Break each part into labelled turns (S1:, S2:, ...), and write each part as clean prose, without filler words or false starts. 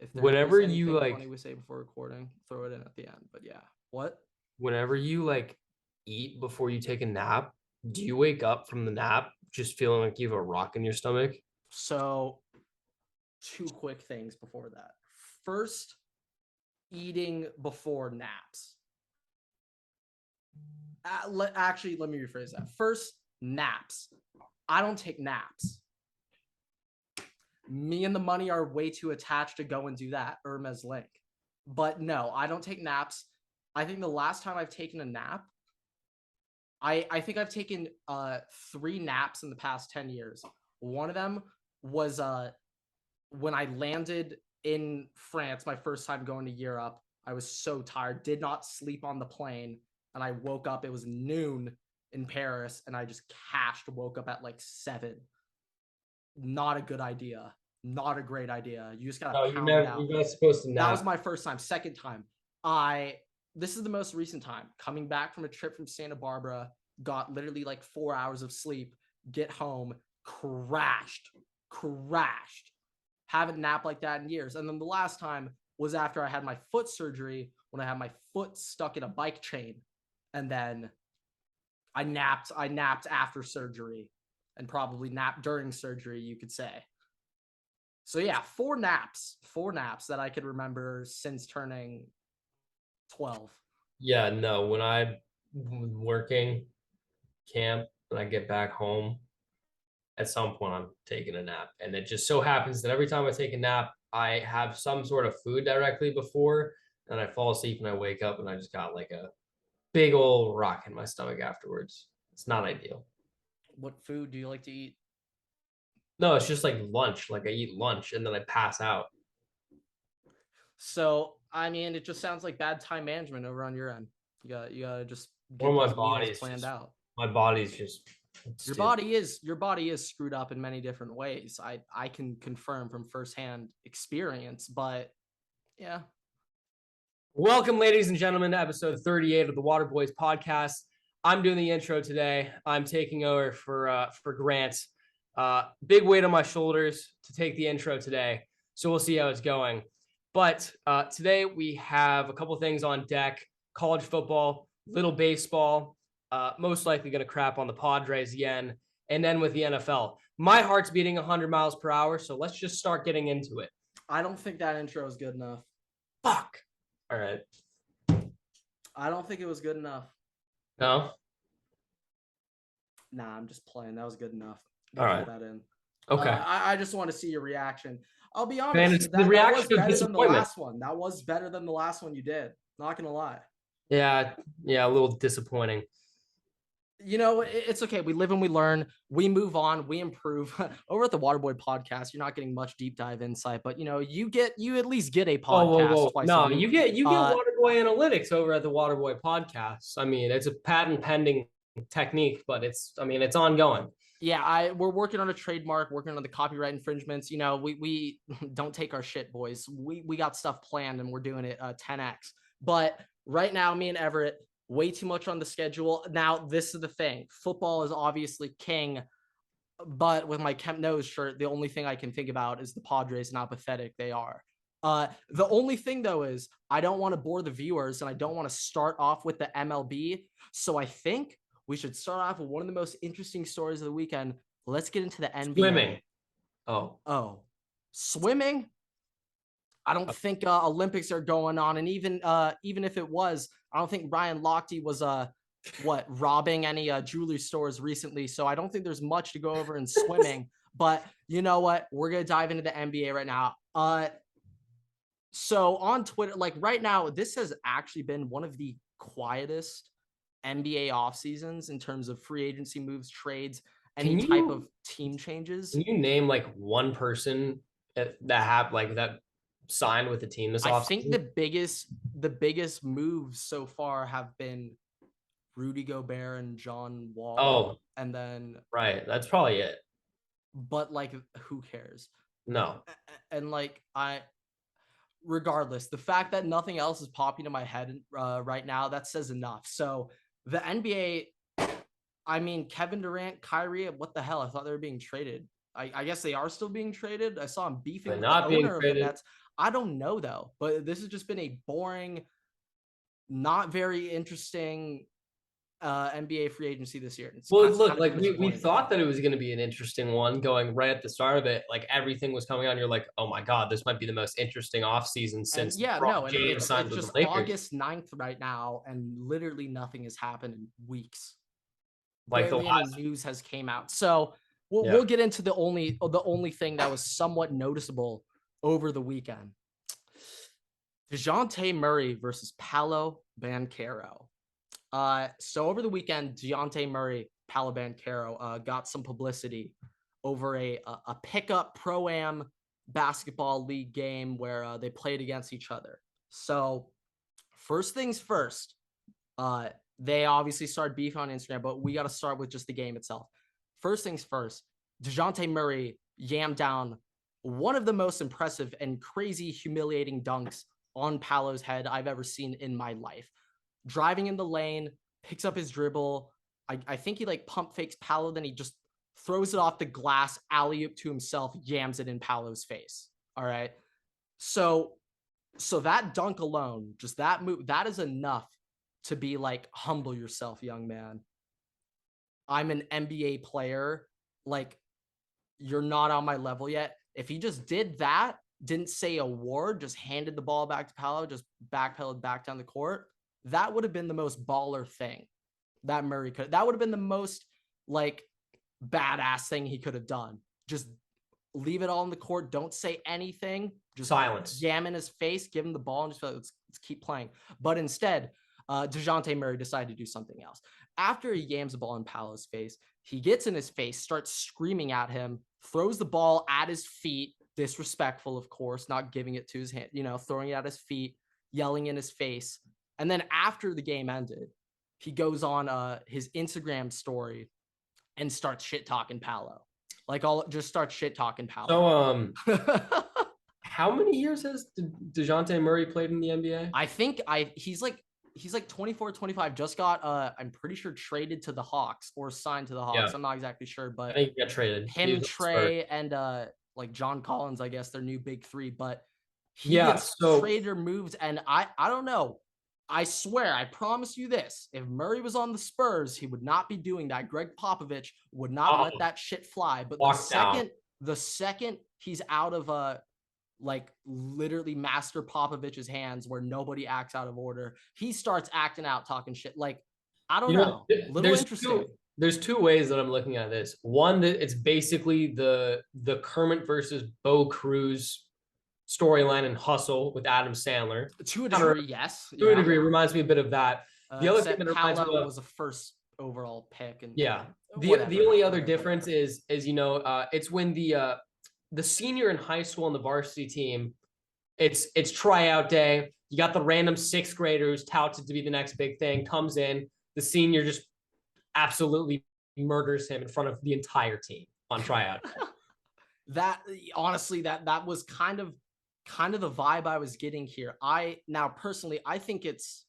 S1: If there
S2: Whenever
S1: is anything
S2: you like,
S1: funny we say before recording, throw it in at the end. But yeah, what?
S2: whenever you like eat before you take a nap, do you wake up from the nap just feeling like you have a rock in your stomach?
S1: So, two quick things before that. First, eating before naps. Actually, let me rephrase that. First, naps. I don't take naps. Me and the money are way too attached to go and do that. Irma's link. But no, I don't take naps. I think the last time I've taken a nap, I think I've taken 3 naps in the past 10 years. One of them was when I landed in France, my first time going to Europe. I was so tired, did not sleep on the plane, and I woke up. It was noon in Paris, and I just woke up at like 7. Not a good idea. Not a great idea. You just gotta pound it out.
S2: You're not supposed to nap.
S1: That was my first time. Second time, this is the most recent time. Coming back from a trip from Santa Barbara, got literally like 4 hours of sleep, get home, crashed. Haven't napped like that in years. And then the last time was after I had my foot surgery, when I had my foot stuck in a bike chain. And then I napped after surgery, and probably napped during surgery, you could say. So yeah, 4 naps that I could remember since turning 12.
S2: Yeah, no, when I'm working camp and I get back home, at some point I'm taking a nap. And it just so happens that every time I take a nap, I have some sort of food directly before, and I fall asleep and I wake up and I just got like a big old rock in my stomach afterwards. It's not ideal.
S1: What food do you like to eat?
S2: No, it's just like lunch. Like I eat lunch and then I pass out.
S1: So, I mean, it just sounds like bad time management over on your end. You gotta just
S2: Or
S1: get those meals planned out.
S2: My body's just
S1: your body is screwed up in many different ways. I can confirm from firsthand experience, but yeah.
S2: Welcome, ladies and gentlemen, to episode 38 of the Water Boys podcast. I'm doing the intro today. I'm taking over for Grant. Big weight on my shoulders to take the intro today, so we'll see how it's going. But today we have a couple things on deck: college football, little baseball, most likely going to crap on the Padres again, and then with the NFL. My heart's beating 100 miles per hour, so let's just start getting into it.
S1: I don't think that intro is good enough.
S2: Fuck. All right.
S1: I don't think it was good enough.
S2: No?
S1: Nah, I'm just playing. That was good enough.
S2: All right.
S1: Put that in.
S2: Okay.
S1: I just want to see your reaction. I'll be honest.
S2: Man,
S1: that was better
S2: of
S1: than the last one. That was better than the last one you did. Not gonna lie.
S2: Yeah, a little disappointing.
S1: You know, it's okay. We live and we learn. We move on. We improve. Over at the Waterboy podcast, you're not getting much deep dive insight, but you know, you at least get a podcast twice a week.
S2: You get Waterboy analytics over at the Waterboy podcast. I mean, it's a patent pending technique, but it's ongoing.
S1: Yeah, we're working on a trademark, working on the copyright infringements. You know, we don't take our shit, boys. We got stuff planned and we're doing it 10x. But right now, me and Everett, way too much on the schedule. Now, this is the thing. Football is obviously king, but with my Kemp Nose shirt, the only thing I can think about is the Padres and how pathetic they are. The only thing, though, is I don't want to bore the viewers and I don't want to start off with the MLB. So I think we should start off with one of the most interesting stories of the weekend. Let's get into the NBA.
S2: Swimming.
S1: Swimming? I don't think Olympics are going on. And even if it was, I don't think Ryan Lochte was robbing any jewelry stores recently. So I don't think there's much to go over in swimming. But you know what? We're going to dive into the NBA right now. So on Twitter, like right now, this has actually been one of the quietest NBA off seasons in terms of free agency moves, trades, any type of team changes.
S2: Can you name like one person that signed with the team this offseason?
S1: I think the biggest moves so far have been Rudy Gobert and John Wall.
S2: Oh,
S1: and then
S2: right, that's probably it.
S1: But like, who cares?
S2: No.
S1: And like, regardless, the fact that nothing else is popping in my head right now, that says enough. So the NBA, I mean, Kevin Durant, Kyrie, what the hell? I thought they were being traded. I guess they are still being traded. I saw him beefing with the owner of the Nets. I don't know though, but this has just been a boring, not very interesting NBA free agency this year. It's
S2: Well,
S1: kind
S2: look,
S1: of
S2: like
S1: been
S2: we
S1: disappointing.
S2: thought that it was going to be an interesting one going right at the start of it. Like everything was coming on. You're like, oh my God, this might be the most interesting offseason
S1: And
S2: since
S1: yeah, no,
S2: LeBron
S1: and
S2: James signed
S1: it's
S2: with the
S1: just
S2: Lakers.
S1: August 9th right now, and literally nothing has happened in weeks.
S2: Like the
S1: Barely any
S2: last,
S1: news has came out. So
S2: yeah.
S1: we'll get into the only thing that was somewhat noticeable over the weekend. Dejounte Murray versus Paolo Banchero. So over the weekend, Dejounte Murray, Paolo Banchero got some publicity over a pickup pro-am basketball league game where they played against each other. So first things first, they obviously started beef on Instagram, but we got to start with just the game itself. First things first, Dejounte Murray yammed down one of the most impressive and crazy humiliating dunks on Paolo's head I've ever seen in my life. Driving in the lane, picks up his dribble. I think he like pump fakes Paolo, then he just throws it off the glass, alley-oop to himself, yams it in Paolo's face. All right. So that dunk alone, just that move, that is enough to be like, humble yourself, young man. I'm an NBA player. Like, you're not on my level yet. If he just did that, didn't say a word, just handed the ball back to Paolo, just backpedaled back down the court, that would have been the most baller thing that Murray could. That would have been the most like badass thing he could have done. Just leave it all in the court. Don't say anything. Just
S2: Silence.
S1: jam in his face, give him the ball, and just like, let's keep playing. But instead, Dejounte Murray decided to do something else. After he yams the ball in Paolo's face, he gets in his face, starts screaming at him, throws the ball at his feet, disrespectful, of course, not giving it to his hand, throwing it at his feet, yelling in his face. And then after the game ended, he goes on his Instagram story and starts shit talking Paolo. Like, all just starts shit talking Paolo.
S2: So, how many years has Dejounte Murray played in the NBA?
S1: I think he's like 24, 25, just got I'm pretty sure traded to the Hawks or signed to the Hawks.
S2: Yeah,
S1: I'm not exactly sure,
S2: I
S1: but
S2: think he got traded. He
S1: him,
S2: was on the Spurs.
S1: Trey, and like John Collins, I guess, their new big three. But he
S2: Yeah,
S1: gets
S2: so
S1: traded or moved, and I don't know. I swear, I promise you this: if Murray was on the Spurs, he would not be doing that. Greg Popovich would not let that shit fly. But
S2: lockdown.
S1: the second he's out of like literally Master Popovich's hands, where nobody acts out of order, he starts acting out, talking shit. Like, I don't know, little interesting.
S2: There's two ways that I'm looking at this. One, that it's basically the Kermit versus Bo Cruz storyline and hustle with Adam Sandler.
S1: To a degree, yes.
S2: To a degree, it reminds me a bit of that. The other thing
S1: Except
S2: that reminds me
S1: Paolo
S2: of,
S1: was a first overall pick, and
S2: yeah.
S1: whatever,
S2: The only other
S1: whatever,
S2: difference
S1: whatever.
S2: is it's when the senior in high school on the varsity team, it's tryout day. You got the random sixth graders touted to be the next big thing, comes in, the senior just absolutely murders him in front of the entire team on tryout.
S1: That honestly, that was kind of the vibe I was getting here. Now personally, I think it's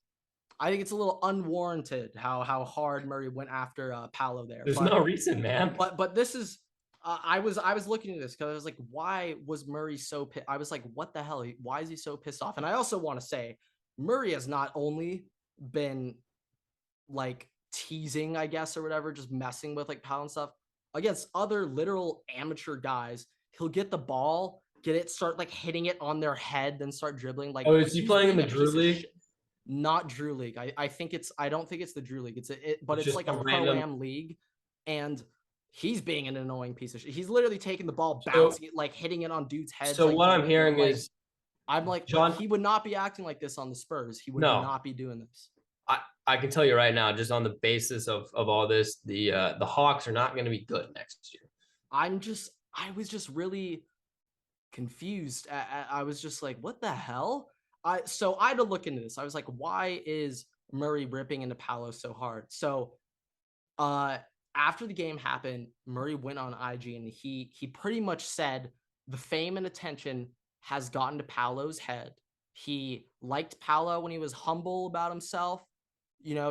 S1: a little unwarranted how hard Murray went after Paolo there.
S2: There's no reason, man.
S1: But this is I was looking at this because I was like, why was Murray so pissed? I was like, what the hell? Why is he so pissed off? And I also want to say, Murray has not only been like teasing, I guess, or whatever, just messing with like Paolo and stuff against other literal amateur guys. He'll get the ball, get it, start like hitting it on their head, then start dribbling. Like,
S2: is he playing in the Drew League?
S1: Not Drew League. I don't think it's the Drew League. But it's like a pro-am league, and he's being an annoying piece of shit. He's literally taking the ball, bouncing it, like hitting it on dudes' heads.
S2: So
S1: like,
S2: what I'm hearing is,
S1: I'm like, he would not be acting like this on the Spurs. He would not be doing this.
S2: I can tell you right now, just on the basis of all this, the Hawks are not going to be good next year. I
S1: was just really confused. I was just like, what the hell? So I had to look into this. I was like, why is Murray ripping into Paolo so hard? So after the game happened, Murray went on IG and he pretty much said the fame and attention has gotten to Paolo's head. He liked Paolo when he was humble about himself,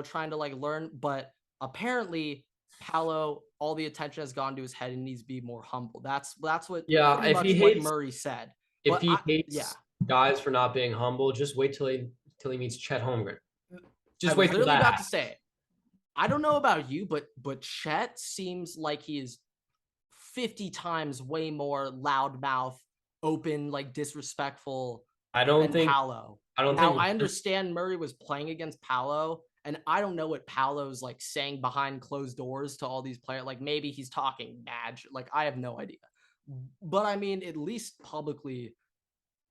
S1: trying to like learn, but apparently Paolo, all the attention has gone to his head and needs to be more humble. That's what
S2: if he hates
S1: Murray said.
S2: If he hates guys for not being humble. Just wait till he meets Chet Holmgren.
S1: I
S2: Just
S1: was
S2: wait till
S1: literally
S2: that
S1: about to
S2: happens.
S1: say it. I don't know about you, but Chet seems like he is 50 times way more loudmouth, open, like disrespectful
S2: I don't
S1: than
S2: think
S1: Paolo.
S2: I don't
S1: Now,
S2: think
S1: I understand Murray was playing against Paolo, and I don't know what Paolo's like saying behind closed doors to all these players. Like maybe he's talking mad. Like I have no idea. But I mean, at least publicly,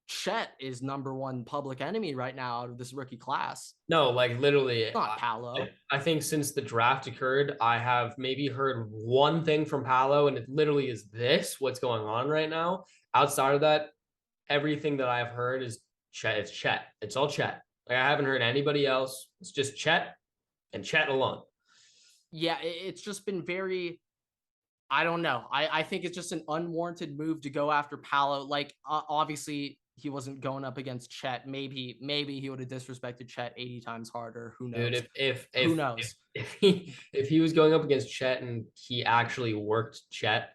S1: Chet is number one public enemy right now out of this rookie class.
S2: no, like literally.
S1: Not Paolo.
S2: I think since the draft occurred, I have maybe heard one thing from Paolo, and it literally is what's going on right now. Outside of that, everything that I've heard is Chet. It's Chet. It's all Chet. Like I haven't heard anybody else. It's just Chet and Chet alone.
S1: Yeah, it's just been very. I don't know. I think it's just an unwarranted move to go after Paolo. Like obviously he wasn't going up against Chet. Maybe he would have disrespected Chet 80 times harder. Who
S2: Dude,
S1: knows?
S2: if
S1: Who
S2: if
S1: knows?
S2: if he was going up against Chet and he actually worked Chet,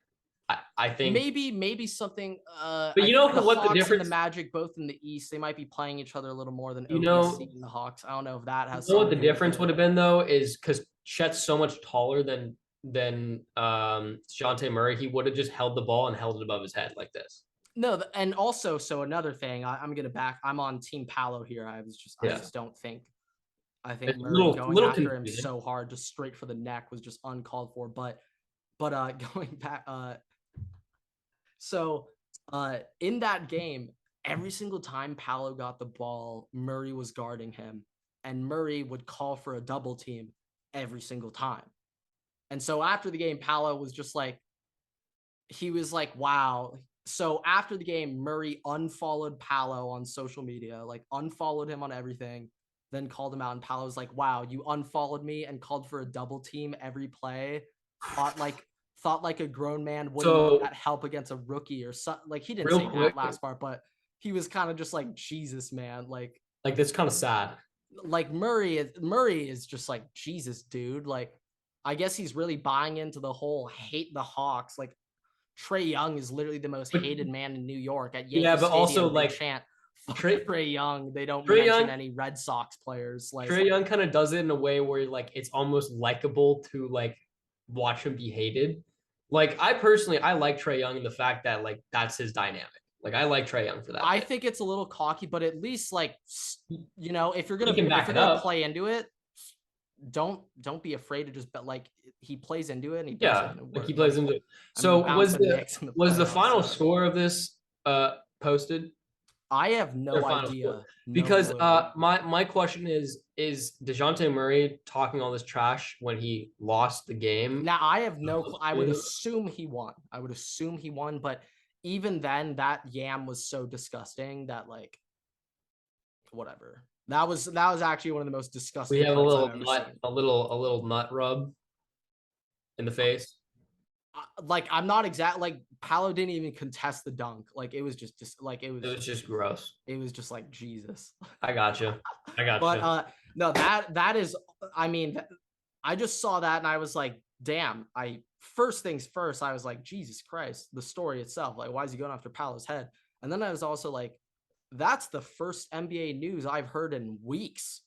S2: I think.
S1: Maybe something.
S2: But
S1: I
S2: you know
S1: think the
S2: what the
S1: Hawks and the
S2: difference?
S1: Magic both in the East. They might be playing each other a little more than
S2: You
S1: OKC
S2: know,
S1: and the Hawks. I don't know if that
S2: you
S1: has
S2: know what
S1: something
S2: the
S1: to do with
S2: difference
S1: it.
S2: would have been though is because Chet's so much taller than Dejounte Murray. He would have just held the ball and held it above his head like this.
S1: No, and also, so another thing, I'm gonna back. I'm on Team Paolo here. I
S2: Yeah,
S1: just don't think. I think
S2: it's a
S1: Murray
S2: little
S1: going
S2: little
S1: after him
S2: confusing.
S1: so hard, just straight for the neck, was just uncalled for. But going back, so in that game, every single time Paolo got the ball, Murray was guarding him, and Murray would call for a double team every single time. And so after the game, Paolo was just like, he was like, wow. So after the game, Murray unfollowed Paolo on social media, like unfollowed him on everything, then called him out. And Paolo was like, wow, you unfollowed me and called for a double team every play. Thought like a grown man wouldn't need
S2: So
S1: that help against a rookie or something. Like he didn't
S2: real
S1: say that
S2: quick,
S1: last part, but he was kind of just like, Jesus, man.
S2: like that's kind of sad.
S1: Like Murray is just like, Jesus, dude. Like, I guess he's really buying into the whole hate the Hawks. Like Trae Young is literally the most
S2: But
S1: hated man in New York. At
S2: yeah,
S1: Yankee
S2: but also
S1: Stadium, they
S2: like
S1: chant "Fuck
S2: Trae
S1: Trae Young." They don't
S2: Trae
S1: mention
S2: Young
S1: any Red Sox players. Like,
S2: Trae Young kind of does it in a way where like it's almost likable to like watch him be hated. Like I personally, I like Trae Young in the fact that like that's his dynamic. Like I like Trae Young for that
S1: I
S2: thing.
S1: think it's a little cocky, but at least like, if you're
S2: He
S1: gonna
S2: can
S1: if
S2: back
S1: you're
S2: it
S1: gonna
S2: up.
S1: play into it, don't be afraid to just bet. Like he plays into it and he does it
S2: Yeah,
S1: and it
S2: like he
S1: worked.
S2: plays
S1: Like
S2: into it.
S1: I mean, he
S2: So
S1: bounced the Knicks in the
S2: was the
S1: playoffs.
S2: final
S1: So
S2: score of this posted?
S1: I have
S2: Their
S1: no
S2: final score.
S1: idea, no
S2: Because
S1: clue.
S2: my question is DeJounte Murray talking all this trash when he lost the game?
S1: Now I have no clue. I would assume he won. But even then, that yam was so disgusting that like whatever. That was actually one of the most
S2: We
S1: disgusting
S2: have a
S1: clips I've
S2: little
S1: ever
S2: nut,
S1: seen.
S2: a little nut rub in the face.
S1: Like I'm not exact. Like Paolo didn't even contest the dunk. Like it was just like
S2: It was just gross.
S1: it was just like Jesus.
S2: I got you. I got
S1: But
S2: you.
S1: no, that is. I mean, I just saw that and I was like, damn. I first things first, I was like, Jesus Christ, the story itself. Like, why is he going after Paolo's head? And then I was also like, that's the first NBA news I've heard in weeks.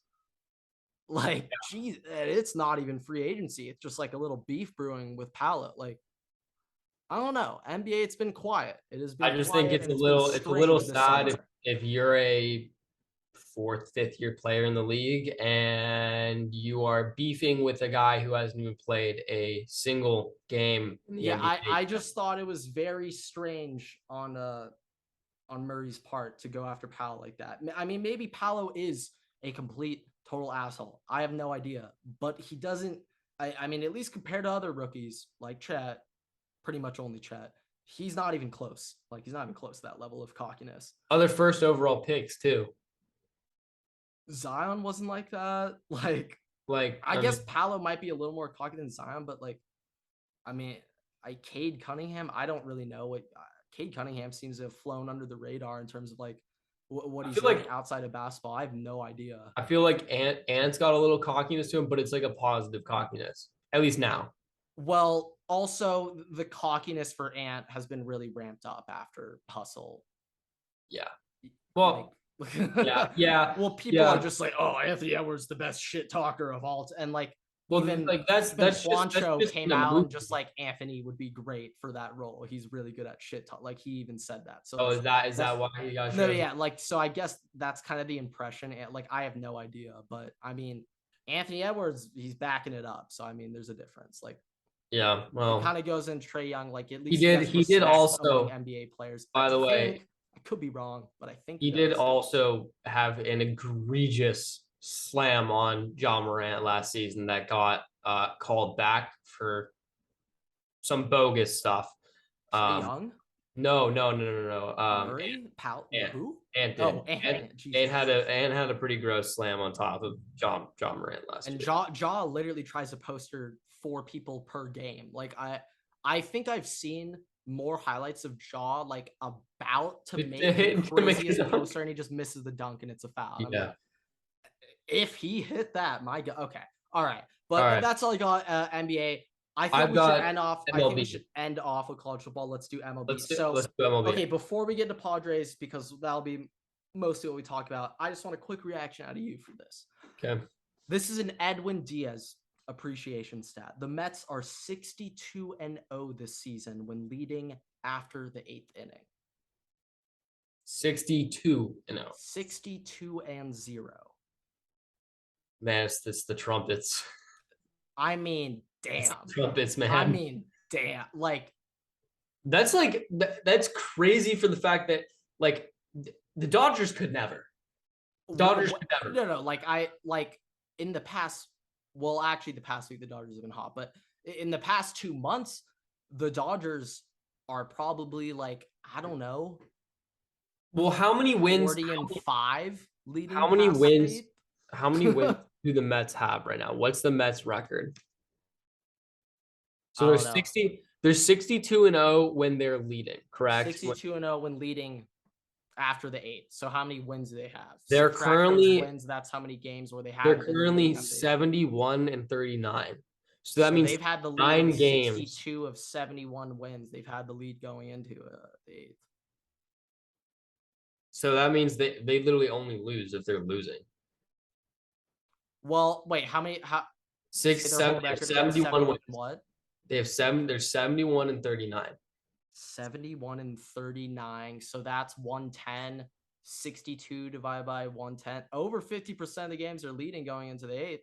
S1: Like, geez, it's not even free agency. It's just like a little beef brewing with Paolo. Like, I don't know. NBA, it's been quiet. It has
S2: I
S1: been
S2: just think
S1: quiet and it's been
S2: it's a little
S1: strange this
S2: sad
S1: summer.
S2: if you're a fourth, fifth year player in the league and you are beefing with a guy who hasn't even played a single game in the
S1: Yeah,
S2: NBA.
S1: I just thought it was very strange on Murray's part to go after Paolo like that. I mean, maybe Paolo is a complete total asshole. I have no idea, but he doesn't. I mean, at least compared to other rookies like Chet, pretty much only Chet, he's not even close. Like he's not even close to that level of cockiness.
S2: Other first overall picks too.
S1: Zion wasn't like that. Like
S2: Like,
S1: I
S2: I mean,
S1: guess Paolo might be a little more cocky than Zion, but like I mean, Cade Cunningham, I don't really know what Cade Cunningham seems to have flown under the radar in terms of like what
S2: I
S1: he's
S2: feel
S1: like
S2: like
S1: outside of basketball. I have no idea.
S2: Ant's got a little cockiness to him, but it's like a positive cockiness, at least now.
S1: Well, also the cockiness for Ant has been really ramped up after Hustle.
S2: Yeah. Well, yeah.
S1: Well, people are just like, oh, Anthony Edwards, the best shit talker of all, and like
S2: Well,
S1: even
S2: like that's
S1: Juancho
S2: just
S1: came
S2: in a
S1: out
S2: movie.
S1: and just like Anthony would be great for that role. He's really good at shit talk. Like he even said that. So
S2: Oh,
S1: it's,
S2: is that why he got
S1: no,
S2: chosen?
S1: yeah, like so I guess that's kind of the impression. Like I have no idea, but I mean Anthony Edwards, he's backing it up. So I mean, there's a difference. Like
S2: Yeah,
S1: it
S2: well,
S1: kind of goes in Trae Young. Like at
S2: he
S1: least
S2: did.
S1: gets
S2: He did
S1: respect among
S2: also,
S1: NBA players. I
S2: by the way,
S1: think I could be wrong, but I think
S2: he
S1: he
S2: did
S1: does.
S2: also have an egregious slam on John Morant last season that got called back for some bogus stuff.
S1: Trae
S2: Um,
S1: Young,
S2: no.
S1: Murray, Paolo,
S2: Ant,
S1: who?
S2: Ant
S1: Oh,
S2: did.
S1: Ant.
S2: Ant
S1: Jesus.
S2: had a pretty gross slam on top of John Morant last
S1: And
S2: year.
S1: Jaw literally tries to poster 4 people per game. Like I think I've seen more highlights of Jaw like about to make the craziest poster, and he just misses the dunk and it's a foul. And I'm like, if he hit that, my God. Okay, all right. But that's all I got. NBA. I think we should end off.
S2: MLB.
S1: I think we should end off with college football. Let's do MLB.
S2: Let's do MLB.
S1: Okay, before we get to Padres, because that'll be mostly what we talk about, I just want a quick reaction out of you for this.
S2: Okay.
S1: This is an Edwin Diaz appreciation stat. The Mets are 62-0 this season when leading after the 8th inning.
S2: 62-0.
S1: 62-0.
S2: Man, it's the trumpets.
S1: I mean, damn.
S2: Trumpets, man.
S1: I mean, damn. Like
S2: that's crazy for the fact that like the Dodgers could never. Dodgers could never.
S1: No. Like in the past, well, actually the past week the Dodgers have been hot, but in the past 2 months, the Dodgers are probably like, I don't know.
S2: Well, how many wins?
S1: 40-5 leading.
S2: How many wins? How many wins do the Mets have right now? What's the Mets record? So there's 60. There's 62-0 when they're leading, correct?
S1: 62-0 when leading after the 8th. So how many wins do they have?
S2: They're currently
S1: wins. That's how many games where they have.
S2: They're currently 71-39. So that means
S1: they've had the lead
S2: 9 games.
S1: 62 of 71 wins. They've had the lead going into the 8th.
S2: So that means they literally only lose if they're losing.
S1: Well, wait, how many?
S2: 71 wins.
S1: What?
S2: They have 7. They're 71-39.
S1: 71-39. So that's 110. 62 divided by 110. Over 50% of the games are leading going into the 8th.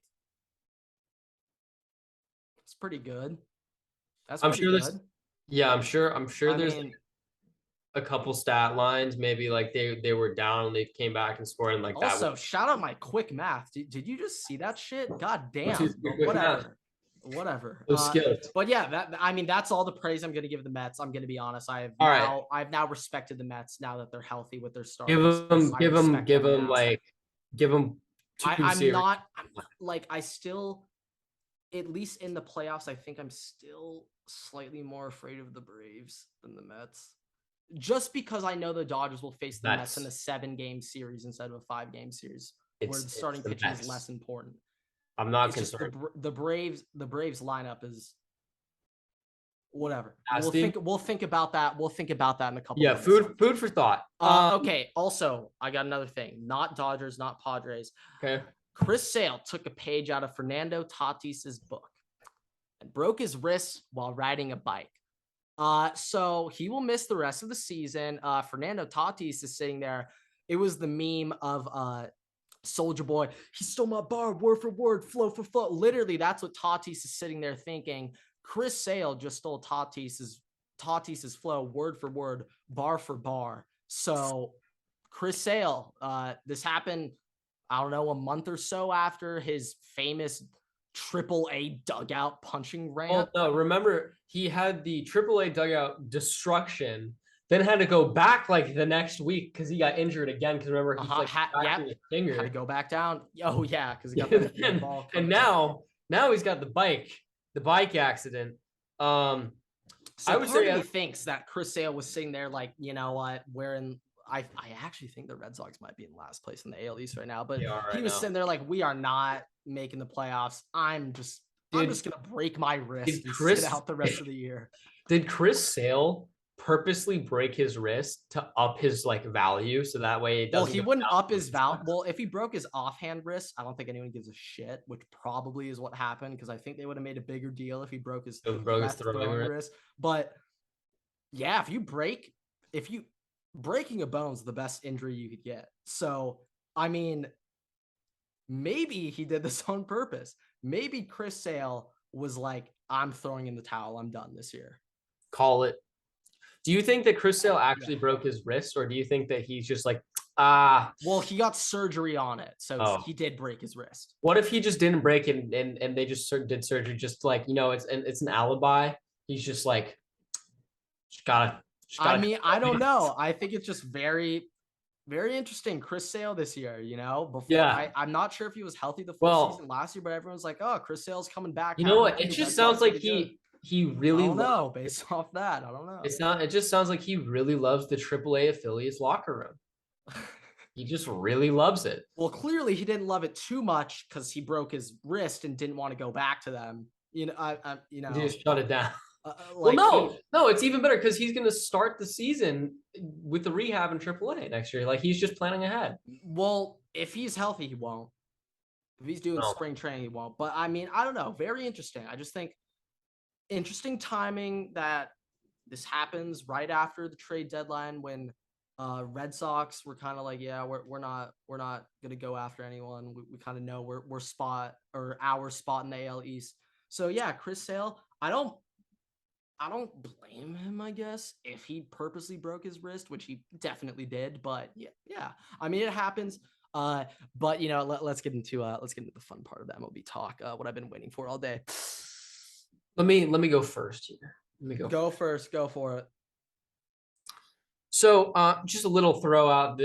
S1: It's pretty good. That's pretty good.
S2: I'm sure there's like a couple stat lines. Maybe like they were down and they came back and scored, and like that.
S1: Also, shout out my quick math. Did you just see that shit? God damn. Whatever. But yeah, that's all the praise I'm going to give the Mets. I'm going to be honest. I've now respected the Mets now that they're healthy with their starters.
S2: Give them 2 series.
S1: I still, at least in the playoffs, I think I'm still slightly more afraid of the Braves than the Mets. Just because I know the Dodgers will face the Mets in a 7-game series instead of a 5-game series, where the starting pitching is less important.
S2: I'm not concerned.
S1: The Braves lineup is whatever. We'll think about that. We'll think about that in a couple.
S2: Yeah, food for thought.
S1: Okay. Also, I got another thing. Not Dodgers, not Padres.
S2: Okay.
S1: Chris Sale took a page out of Fernando Tatis's book and broke his wrist while riding a bike. So he will miss the rest of the season. Fernando Tatis is sitting there. It was the meme of Soldier Boy. He stole my bar, word for word, flow for flow. Literally, that's what Tatis is sitting there thinking. Chris Sale just stole Tatis's flow, word for word, bar for bar. So Chris Sale, this happened, I don't know, a month or so after his famous AAA dugout punching rant.
S2: Well, no, remember he had the AAA dugout destruction, then had to go back like the next week because he got injured again. Because remember, he
S1: had to go back down. Oh yeah, because he got the ball.
S2: And now he's got the bike accident.
S1: So I would say he thinks that Chris Sale was sitting there like, you know what, I actually think the Red Sox might be in last place in the AL East right now, but he was sitting there like, we are not making the playoffs. I'm just gonna break my wrist and sit out the rest of the year.
S2: Did Chris Sale purposely break his wrist to up his like value, so that way it doesn't.
S1: Well, he wouldn't up his value. Well, if he broke his offhand wrist, I don't think anyone gives a shit, which probably is what happened because I think they would have made a bigger deal if he broke his throwing wrist. But yeah, if you breaking a bone's the best injury you could get. So I mean, maybe he did this on purpose. Maybe Chris Sale was like, I'm throwing in the towel. I'm done this year.
S2: Call it. Do you think that Chris Sale actually broke his wrist, or do you think that he's just like, well,
S1: he got surgery on it, so he did break his wrist.
S2: What if he just didn't break it and they just did surgery, just like, it's an alibi. He's just like,
S1: I mean, I don't know. I think it's just very, very interesting. Chris Sale this year, I'm not sure if he was healthy the full season last year, but everyone's like, oh, Chris Sale's coming back.
S2: You know what? It just sounds like he really.
S1: I don't know. Based off that, I don't know.
S2: It just sounds like he really loves the AAA affiliates locker room. He just really loves it.
S1: Well, clearly he didn't love it too much because he broke his wrist and didn't want to go back to them.
S2: He just shut it down. No, it's even better because he's going to start the season with the rehab in AAA next year. Like, he's just planning ahead.
S1: Well, if he's healthy, he won't. If he's doing spring training, he won't. But I mean, I don't know. Very interesting. I just think interesting timing that this happens right after the trade deadline when Red Sox were kind of like, yeah, we're not gonna go after anyone. We kind of know we're our spot in the AL East. So yeah, Chris Sale, I don't blame him, I guess, if he purposely broke his wrist, which he definitely did. But yeah, I mean, it happens. But let's get into the fun part of the MLB talk. What I've been waiting for all day.
S2: Let me go first here.
S1: Go first. Go for it.
S2: So just a little throw out.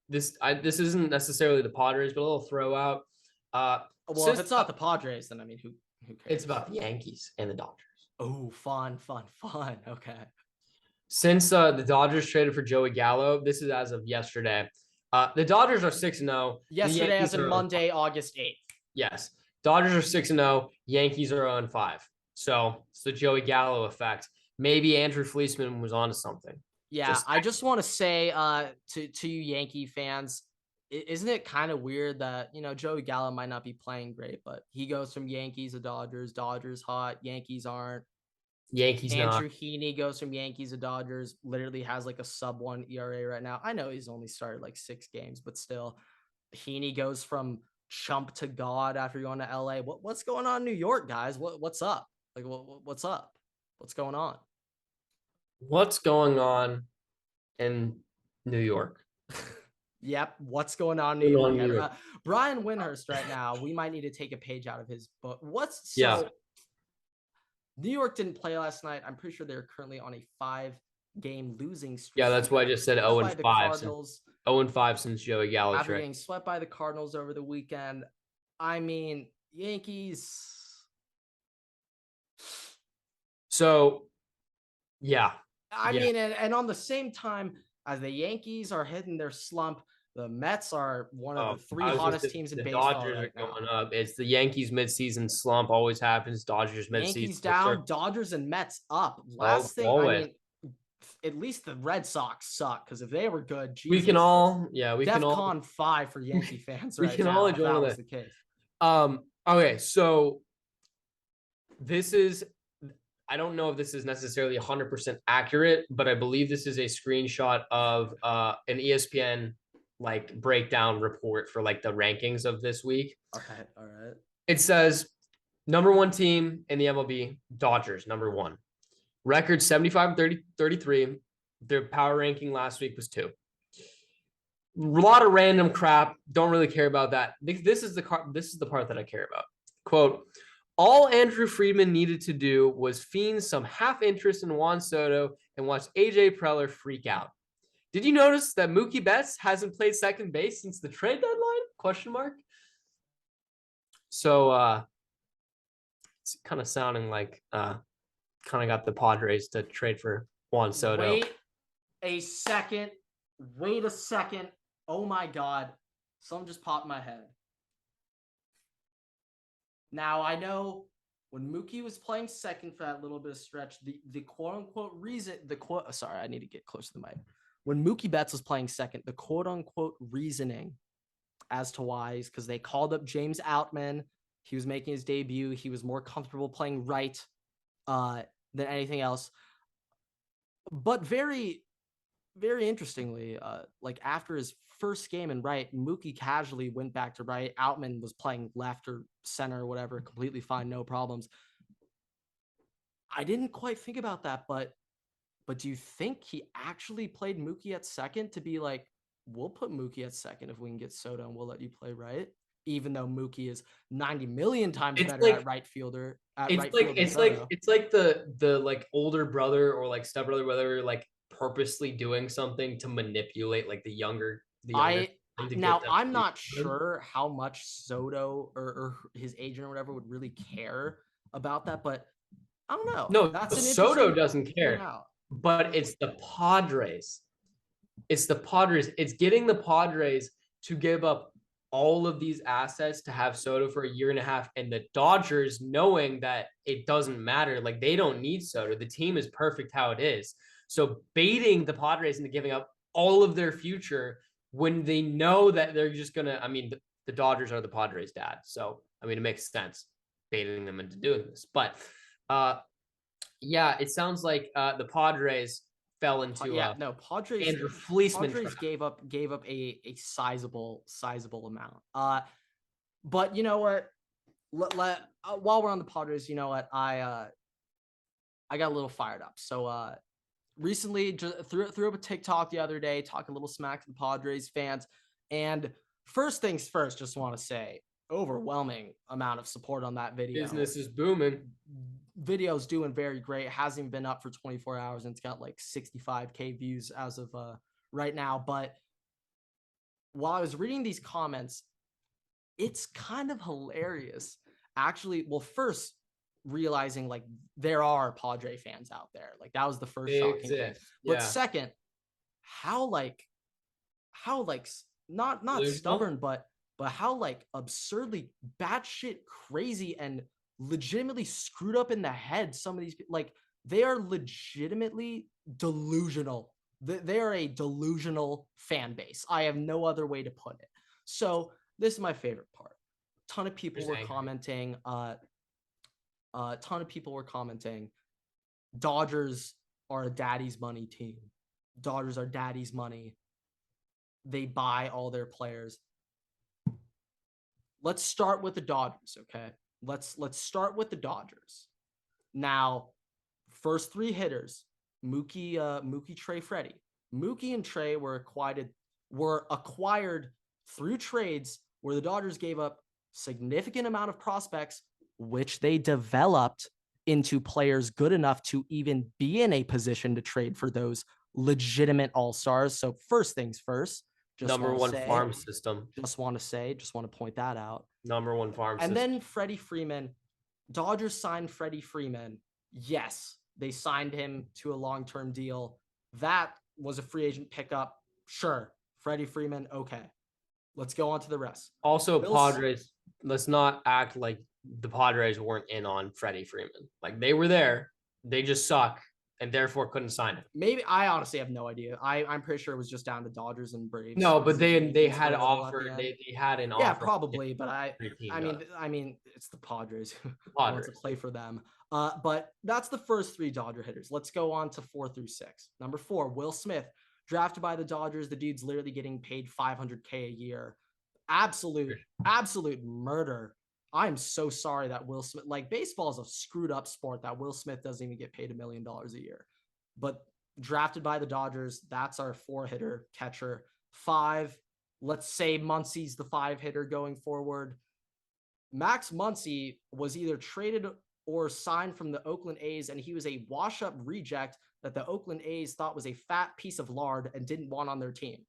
S2: This isn't necessarily the Padres, but a little throw out.
S1: Well, if it's not the Padres, then I mean, who cares?
S2: It's about the Yankees and the Dodgers.
S1: Oh, fun. Okay.
S2: Since the Dodgers traded for Joey Gallo, this is as of yesterday. The Dodgers are 6-0.
S1: Yesterday, as in Monday, August 8th.
S2: Yes. Dodgers are 6-0. Yankees are 0-5. So it's the Joey Gallo effect. Maybe Andrew Fleeceman was onto something.
S1: Yeah, I just want to say to you Yankee fans, isn't it kind of weird that, Joey Gallo might not be playing great, but he goes from Yankees to Dodgers, Dodgers hot, Yankees aren't. Andrew Heaney goes from Yankees to Dodgers, literally has like a sub-1 ERA right now. I know he's only started like 6 games, but still, Heaney goes from chump to god after going to LA. What's going on in New York, guys? What's up? Like, what's up? What's going on?
S2: What's going on in New York?
S1: Yep. What's going on in New York? Brian Windhurst right now, we might need to take a page out of his book. New York didn't play last night. I'm pretty sure they're currently on a 5-game losing streak.
S2: Yeah, that's why I just said 0-5. 0-5 since Joey Gallo
S1: after getting swept by the Cardinals over the weekend. I mean, Yankees.
S2: So, yeah.
S1: I mean, and on the same time as the Yankees are hitting their slump, the Mets are one of the 3 hottest teams in baseball.
S2: Dodgers are going up. It's the Yankees midseason slump always happens. Dodgers midseason.
S1: Yankees down, Dodgers and Mets up. Last thing, I mean, at least the Red Sox suck because if they were good, Jesus,
S2: we can all DEFCON
S1: 5 for Yankee fans right now.
S2: We can all enjoy
S1: that was the case.
S2: Okay, so this is. I don't know if this is necessarily 100% accurate, but I believe this is a screenshot of an ESPN breakdown report for the rankings of this week.
S1: Okay, all right.
S2: It says number 1 team in the MLB, Dodgers, number 1. Record 75-33. Their power ranking last week was 2. A lot of random crap. Don't really care about that. This is the part that I care about. Quote, all Andrew Friedman needed to do was feign some half interest in Juan Soto and watch AJ Preller freak out. Did you notice that Mookie Betts hasn't played second base since the trade deadline? So it's kind of sounding like kind of got the Padres to trade for Juan Soto.
S1: Wait a second. Oh my God. Something just popped in my head. Now, I know when Mookie was playing second for that little bit of stretch, the quote unquote reason, sorry, I need to get close to the mic. When Mookie Betts was playing second, the quote unquote reasoning as to why is because they called up James Outman. He was making his debut. He was more comfortable playing right than anything else. But very, very interestingly, like after his first game in right, Mookie casually went back to right. Outman was playing left or center or whatever, completely fine, no problems. I didn't quite think about that, but do you think he actually played Mookie at second to be like, we'll put Mookie at second if we can get Soto and we'll let you play right? Even though Mookie is 90 million times better at right fielder.
S2: It's like the like older brother or like stepbrother, whether like purposely doing something to manipulate like the younger
S1: I'm not sure how much Soto or his agent or whatever would really care about that, but I don't know.
S2: No,
S1: that's an
S2: Soto doesn't care, but it's the Padres. It's the Padres. It's getting the Padres to give up all of these assets to have Soto for a year and a half, and the Dodgers knowing that it doesn't matter. Like they don't need Soto. The team is perfect how it is. So baiting the Padres into giving up all of their future when they know that they're just gonna. I mean, the Dodgers are the Padres' dad, so I mean it makes sense baiting them into doing this. But yeah, it sounds like the Padres fell into
S1: Padres
S2: Andrew Fleeceman
S1: Padres gave up a sizable amount. But you know what? While we're on the Padres, you know what? I got a little fired up. So recently just threw up a TikTok the other day talking a little smack to the Padres fans. And first things first, just want to say overwhelming amount of support on that video.
S2: Business is booming.
S1: Video's doing very great. Hasn't been up for 24 hours and it's got like 65K views as of right now. But while I was reading these comments, it's kind of hilarious. Actually, well, first realizing like there are Padre fans out there. Like that was the first shocking thing. But second, how not stubborn, but how like absurdly batshit crazy and legitimately screwed up in the head some of these people, like they are legitimately delusional. They are a delusional fan base. I have no other way to put it. So this is my favorite part. Ton of people were commenting. Dodgers are a daddy's money team. Dodgers are daddy's money. They buy all their players. Let's start with the Dodgers, okay? Let's start with the Dodgers. Now, first three hitters, Mookie, Trey, Freddie. Mookie and Trey were acquired through trades where the Dodgers gave up significant amount of prospects, which they developed into players good enough to even be in a position to trade for those legitimate all-stars. So first things first,
S2: number one farm system.
S1: Just want to point that out.
S2: Number one farm system.
S1: And then Freddie Freeman. Dodgers signed Freddie Freeman. Yes, they signed him to a long-term deal. That was a free agent pickup. Sure. Freddie Freeman, okay. Let's go on to the rest.
S2: Also, Padres, let's not act like the Padres weren't in on Freddie Freeman. Like they were there. They just suck and therefore couldn't sign him.
S1: Maybe I honestly have no idea. I'm pretty sure it was just down to Dodgers and Braves.
S2: No, but they had an offer. They had an offer.
S1: Yeah, probably. But I mean, it's the Padres who want to play for them. But that's the first three Dodger hitters. Let's go on to 4 through 6. Number 4, Will Smith, drafted by the Dodgers. The dude's literally getting paid $500K a year. Absolute murder. I'm so sorry that Will Smith, like baseball is a screwed up sport that Will Smith doesn't even get paid $1 million a year. But drafted by the Dodgers, that's our 4-hitter catcher. 5, let's say Muncy's the 5-hitter going forward. Max Muncy was either traded or signed from the Oakland A's, and he was a wash-up reject that the Oakland A's thought was a fat piece of lard and didn't want on their team.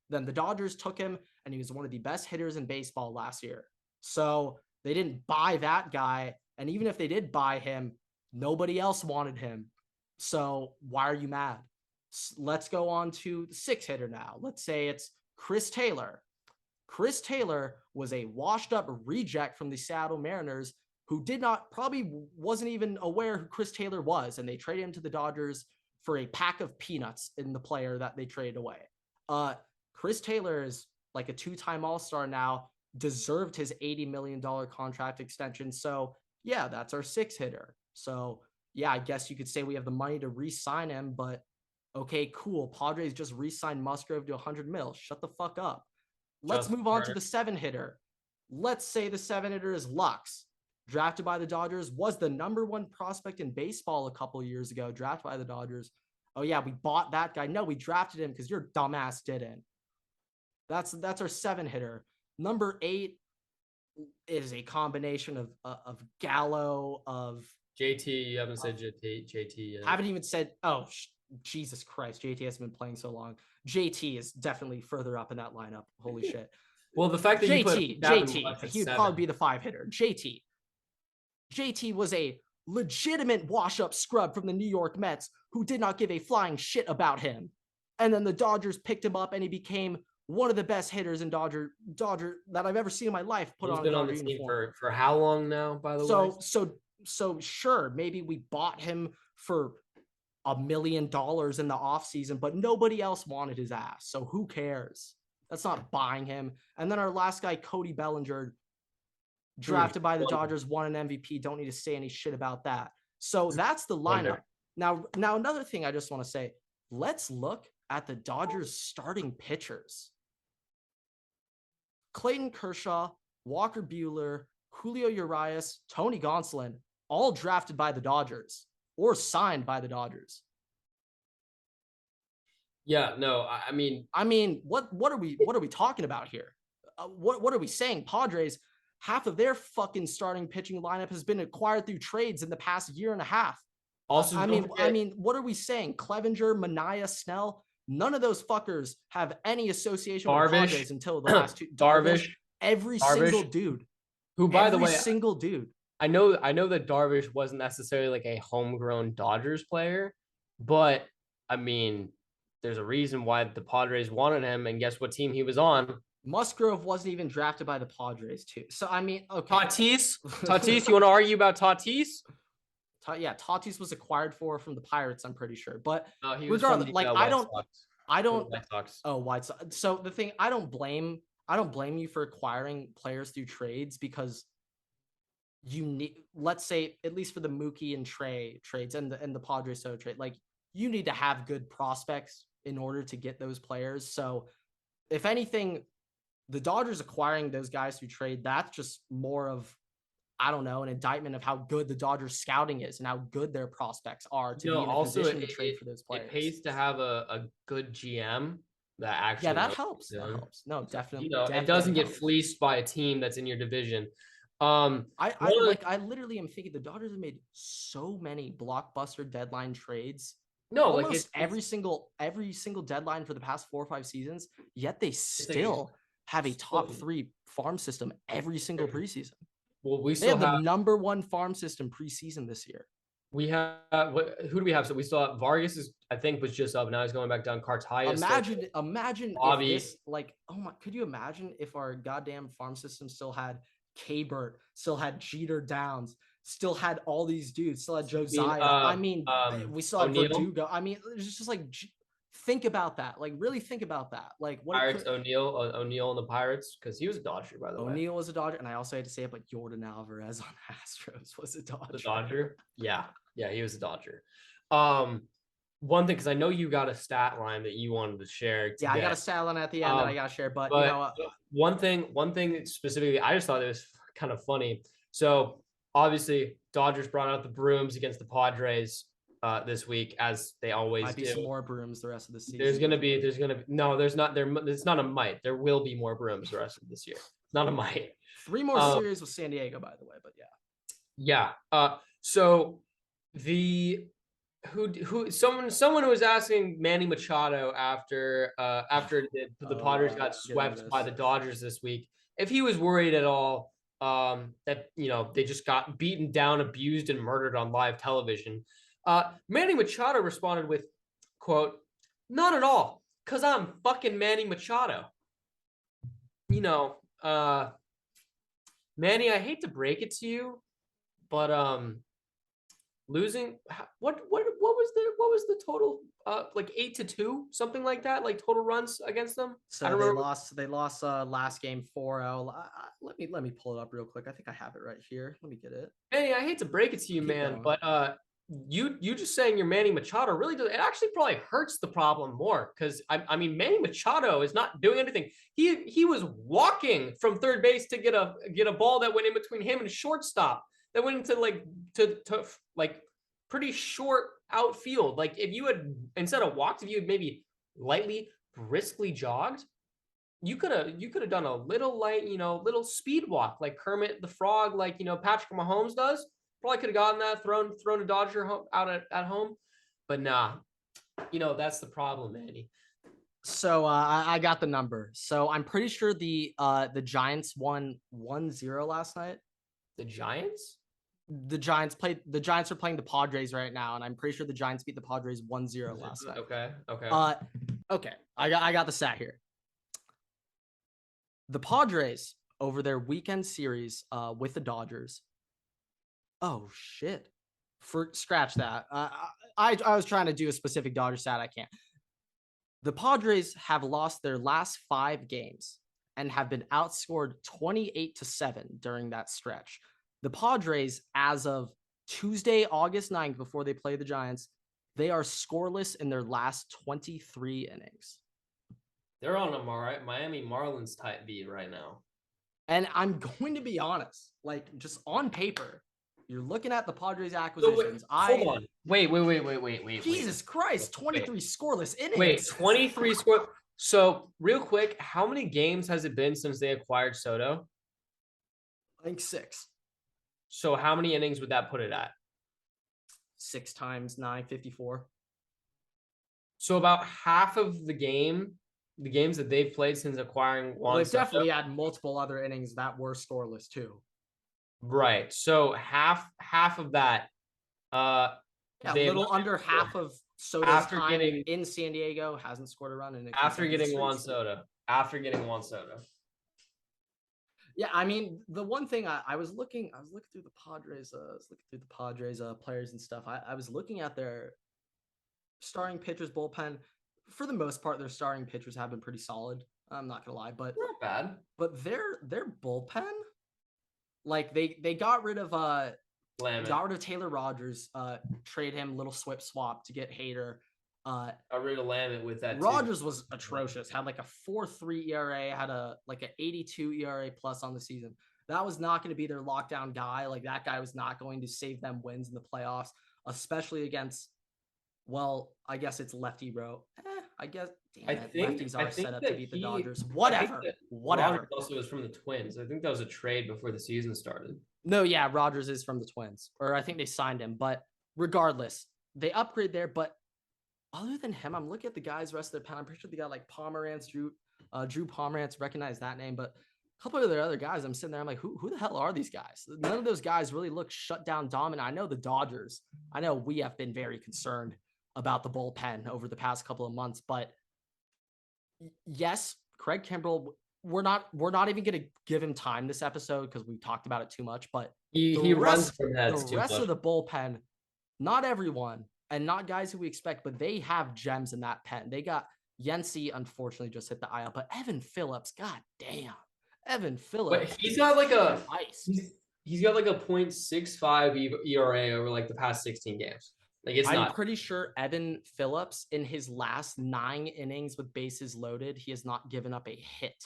S1: Then the Dodgers took him, and he was one of the best hitters in baseball last year. So they didn't buy that guy, and even if they did buy him, nobody else wanted him. So why are you mad? Let's go on to the 6-hitter now. Let's say it's Chris Taylor. Chris Taylor was a washed-up reject from the Seattle Mariners who probably wasn't even aware who Chris Taylor was, and they traded him to the Dodgers for a pack of peanuts in the player that they traded away. Chris Taylor is like a 2-time All-Star now, deserved his $80 million contract extension. So yeah, that's our 6 hitter. So yeah, I guess you could say we have the money to re-sign him, but okay, cool. Padres just re-signed Musgrove to 100 mil. Shut the fuck up. Let's move on to the 7 hitter. Let's say the 7 hitter is Lux, drafted by the Dodgers, was the #1 prospect in baseball a couple years ago, drafted by the Dodgers. Oh yeah, we bought that guy. No, we drafted him because your dumbass didn't. That's our 7 hitter. Number 8 is a combination of Gallo, of
S2: JT. You haven't said JT yet.
S1: Haven't even said. Oh, Jesus Christ, JT hasn't been playing so long. JT is definitely further up in that lineup. Holy shit.
S2: Well, the fact that
S1: JT, he'd probably be the 5 hitter. JT was a legitimate wash-up scrub from the New York Mets who did not give a flying shit about him. And then the Dodgers picked him up and he became one of the best hitters in Dodger that I've ever seen in my life.
S2: He's been on the team for how long now, by the way?
S1: So sure, maybe we bought him for $1 million in the offseason, but nobody else wanted his ass. So who cares? That's not buying him. And then our last guy, Cody Bellinger, drafted by the Dodgers, won an MVP. Don't need to say any shit about that. So that's the lineup. Now another thing I just want to say, let's look at the Dodgers starting pitchers. Clayton Kershaw, Walker Buehler, Julio Urias, Tony Gonsolin, all drafted by the Dodgers or signed by the Dodgers.
S2: Yeah, no, I mean,
S1: what are we talking about here? What are we saying? Padres, half of their fucking starting pitching lineup has been acquired through trades in the past year and a half.
S2: Also,
S1: I mean, what are we saying? Clevenger, Manaea, Snell, none of those fuckers have any association with the Padres until the last 2.
S2: Darvish,
S1: single dude.
S2: Who, by the way,
S1: single dude.
S2: I know that Darvish wasn't necessarily like a homegrown Dodgers player, but I mean, there's a reason why the Padres wanted him, and guess what team he was on?
S1: Musgrove wasn't even drafted by the Padres too. So I mean, okay.
S2: Tatis, you want to argue about Tatis?
S1: Yeah, Tatis was acquired from the Pirates, I'm pretty sure. But
S2: he was regardless,
S1: like I don't.
S2: White Sox.
S1: Oh, White Sox. So the thing, I don't blame you for acquiring players through trades because you need, let's say, at least for the Mookie and Trey trades and the Padres Soto trade, like you need to have good prospects in order to get those players. So if anything, the Dodgers acquiring those guys through trade, that's just more of, I don't know, an indictment of how good the Dodgers scouting is and how good their prospects are to be in a position to trade for those players.
S2: It pays to have a good GM that actually
S1: that helps. That helps. No, definitely.
S2: It doesn't get fleeced by a team that's in your division.
S1: I literally am thinking the Dodgers have made so many blockbuster deadline trades.
S2: No,
S1: almost every single deadline for the past 4 or 5 seasons, yet they still have a top 3 farm system every single preseason.
S2: Well,
S1: they have the #1 farm system preseason this year.
S2: We have who do we have? So we still have Vargas I think was just up. Now he's going back down. Cartaya.
S1: Imagine if this, like, oh my, could you imagine if our goddamn farm system still had K-Bert, still had Jeter Downs, still had all these dudes, still had Josiah. We still had Verdugo. I mean, it's just like, think about that. Like, really think about that. Like, what
S2: Pirates, O'Neal and the Pirates, because he was a Dodger, by the way.
S1: O'Neal was a Dodger, and I also had to say it, but Jordan Alvarez on Astros was a Dodger.
S2: The Dodger? Yeah, he was a Dodger. One thing, because I know you got a stat line that you wanted to share today.
S1: Yeah, I got a stat line at the end that I got to share, but you know,
S2: one thing specifically, I just thought it was kind of funny. So obviously, Dodgers brought out the brooms against the Padres this week, as they always
S1: might be
S2: do.
S1: Some more brooms the rest of the season.
S2: There's gonna be no, there's not. It's not a might. There will be more brooms the rest of this year. Not a might.
S1: 3 more series with San Diego, by the way, but yeah.
S2: Yeah. So someone who was asking Manny Machado after the Padres got swept by the Dodgers this week, if he was worried at all that they just got beaten down, abused, and murdered on live television. Manny Machado responded with, quote, "Not at all, because I'm fucking Manny Machado." Manny, I hate to break it to you, but losing what was the total? Like 8-2, something like that, like total runs against them. I
S1: So
S2: don't remember.
S1: they lost last game 4-0. Let me pull it up real quick. I think I have it right here. Let me get it.
S2: Manny, I hate to break it to you,
S1: Keep
S2: man,
S1: going.
S2: but you just saying you're Manny Machado really does, it actually probably hurts the problem more, because I mean Manny Machado is not doing anything. He was walking from third base to get a ball that went in between him and shortstop, that went into like pretty short outfield. Like if you had, instead of walked, if you had maybe lightly briskly jogged, you could have done a little light, little speed walk like Kermit the Frog, like Patrick Mahomes does. Probably could have gotten that, thrown a Dodger out at home, but nah, that's the problem, Manny.
S1: So I got the number. So I'm pretty sure the Giants won 1-0 last night.
S2: The Giants?
S1: The Giants are playing the Padres right now, and I'm pretty sure the Giants beat the Padres 1-0 last night.
S2: Okay.
S1: Okay. I got the stat here. The Padres over their weekend series with the Dodgers. Oh shit. Scratch that. I was trying to do a specific Dodger stat. I can't. The Padres have lost their last 5 games and have been outscored 28-7 during that stretch. The Padres, as of Tuesday, August 9th, before they play the Giants, they are scoreless in their last 23 innings.
S2: They're on a Miami Marlins type beat right now.
S1: And I'm going to be honest, like just on paper, you're looking at the Padres acquisitions.
S2: Hold on. Wait.
S1: Jesus Christ, 23 scoreless innings.
S2: Wait, 23 score. So real quick, how many games has it been since they acquired Soto?
S1: I think 6.
S2: So how many innings would that put it at?
S1: 6 times 9, 54.
S2: So about half of the games that they've played since acquiring Juan
S1: they've
S2: Soto,
S1: definitely had multiple other innings that were scoreless too.
S2: Right. So half of that.
S1: A little under half of Soto's time in San Diego hasn't scored a run in
S2: after getting Juan Soto.
S1: Yeah, I mean, the one thing I was looking through the Padres, players and stuff. I was looking at their starting pitchers bullpen. For the most part, their starting pitchers have been pretty solid. I'm not gonna lie, but
S2: not bad.
S1: But their bullpen, like they got rid of Taylor Rogers, trade him, little swap to get Hader.
S2: Got rid of Lamont with that.
S1: Rogers was atrocious. Had like a 4.3 ERA, had an 82 ERA plus on the season. That was not going to be their lockdown guy. Like that guy was not going to save them wins in the playoffs, especially against. Well, I guess it's lefty row. I guess lefties are set up to beat the Dodgers. Whatever.
S2: Rogers also was from the Twins. I think that was a trade before the season started.
S1: No, yeah, Rogers is from the Twins, or I think they signed him. But regardless, they upgrade there. But other than him, I'm looking at the guys rest of their pen. I'm pretty sure they got like Pomerantz, Drew Pomerantz, recognize that name. But a couple of their other guys, I'm sitting there, I'm like, who the hell are these guys? None of those guys really look shut down dominant. I know the Dodgers. I know we have been very concerned about the bullpen over the past couple of months, but yes, Craig Kimbrell, we're not even going to give him time this episode because we talked about it too much, but
S2: he runs from heads
S1: the rest of the bullpen, not everyone and not guys who we expect, but they have gems in that pen. They got Yency, unfortunately just hit the IL, but Evan Phillips, god damn. Evan Phillips.
S2: But he's got like he's got like a 0.65 ERA over like the past 16 games. Like I'm
S1: pretty sure Evan Phillips in his last 9 innings with bases loaded, he has not given up a hit.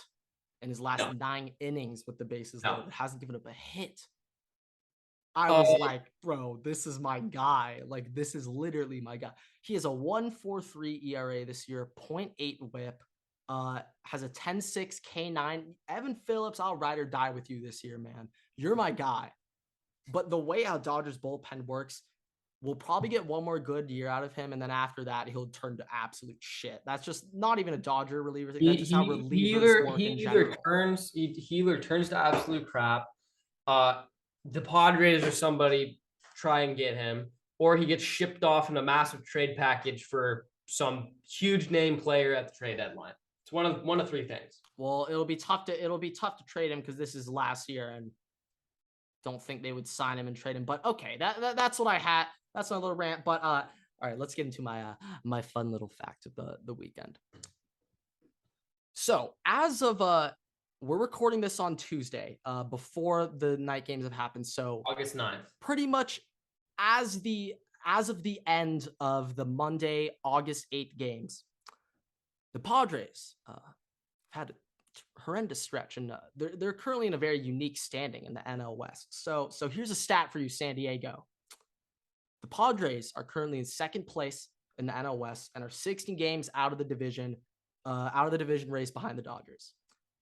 S1: In his last 9 innings with the bases loaded, hasn't given up a hit. I was like, bro, this is my guy. Like, this is literally my guy. He has a 1.43 ERA this year, 0.8 WHIP, has a 10.6 K9. Evan Phillips, I'll ride or die with you this year, man. You're my guy. But the way how Dodgers bullpen works, we'll probably get one more good year out of him, and then after that, he'll turn to absolute shit. That's just not even a Dodger reliever thing. That's just how relievers work in general.
S2: He either turns to absolute crap. The Padres or somebody try and get him, or he gets shipped off in a massive trade package for some huge name player at the trade deadline. It's one of 3 things.
S1: Well, it'll be tough to trade him because this is last year, and don't think they would sign him and trade him. But okay, that's what I had. That's my little rant. But all right, let's get into my fun little fact of the weekend. So as of we're recording this on Tuesday, before the night games have happened. So
S2: August 9th.
S1: Pretty much as of the end of the Monday, August 8th games, the Padres had a horrendous stretch, and they're currently in a very unique standing in the NL West. So here's a stat for you, San Diego. The Padres are currently in second place in the NL West and are 16 games out of the division race behind the Dodgers.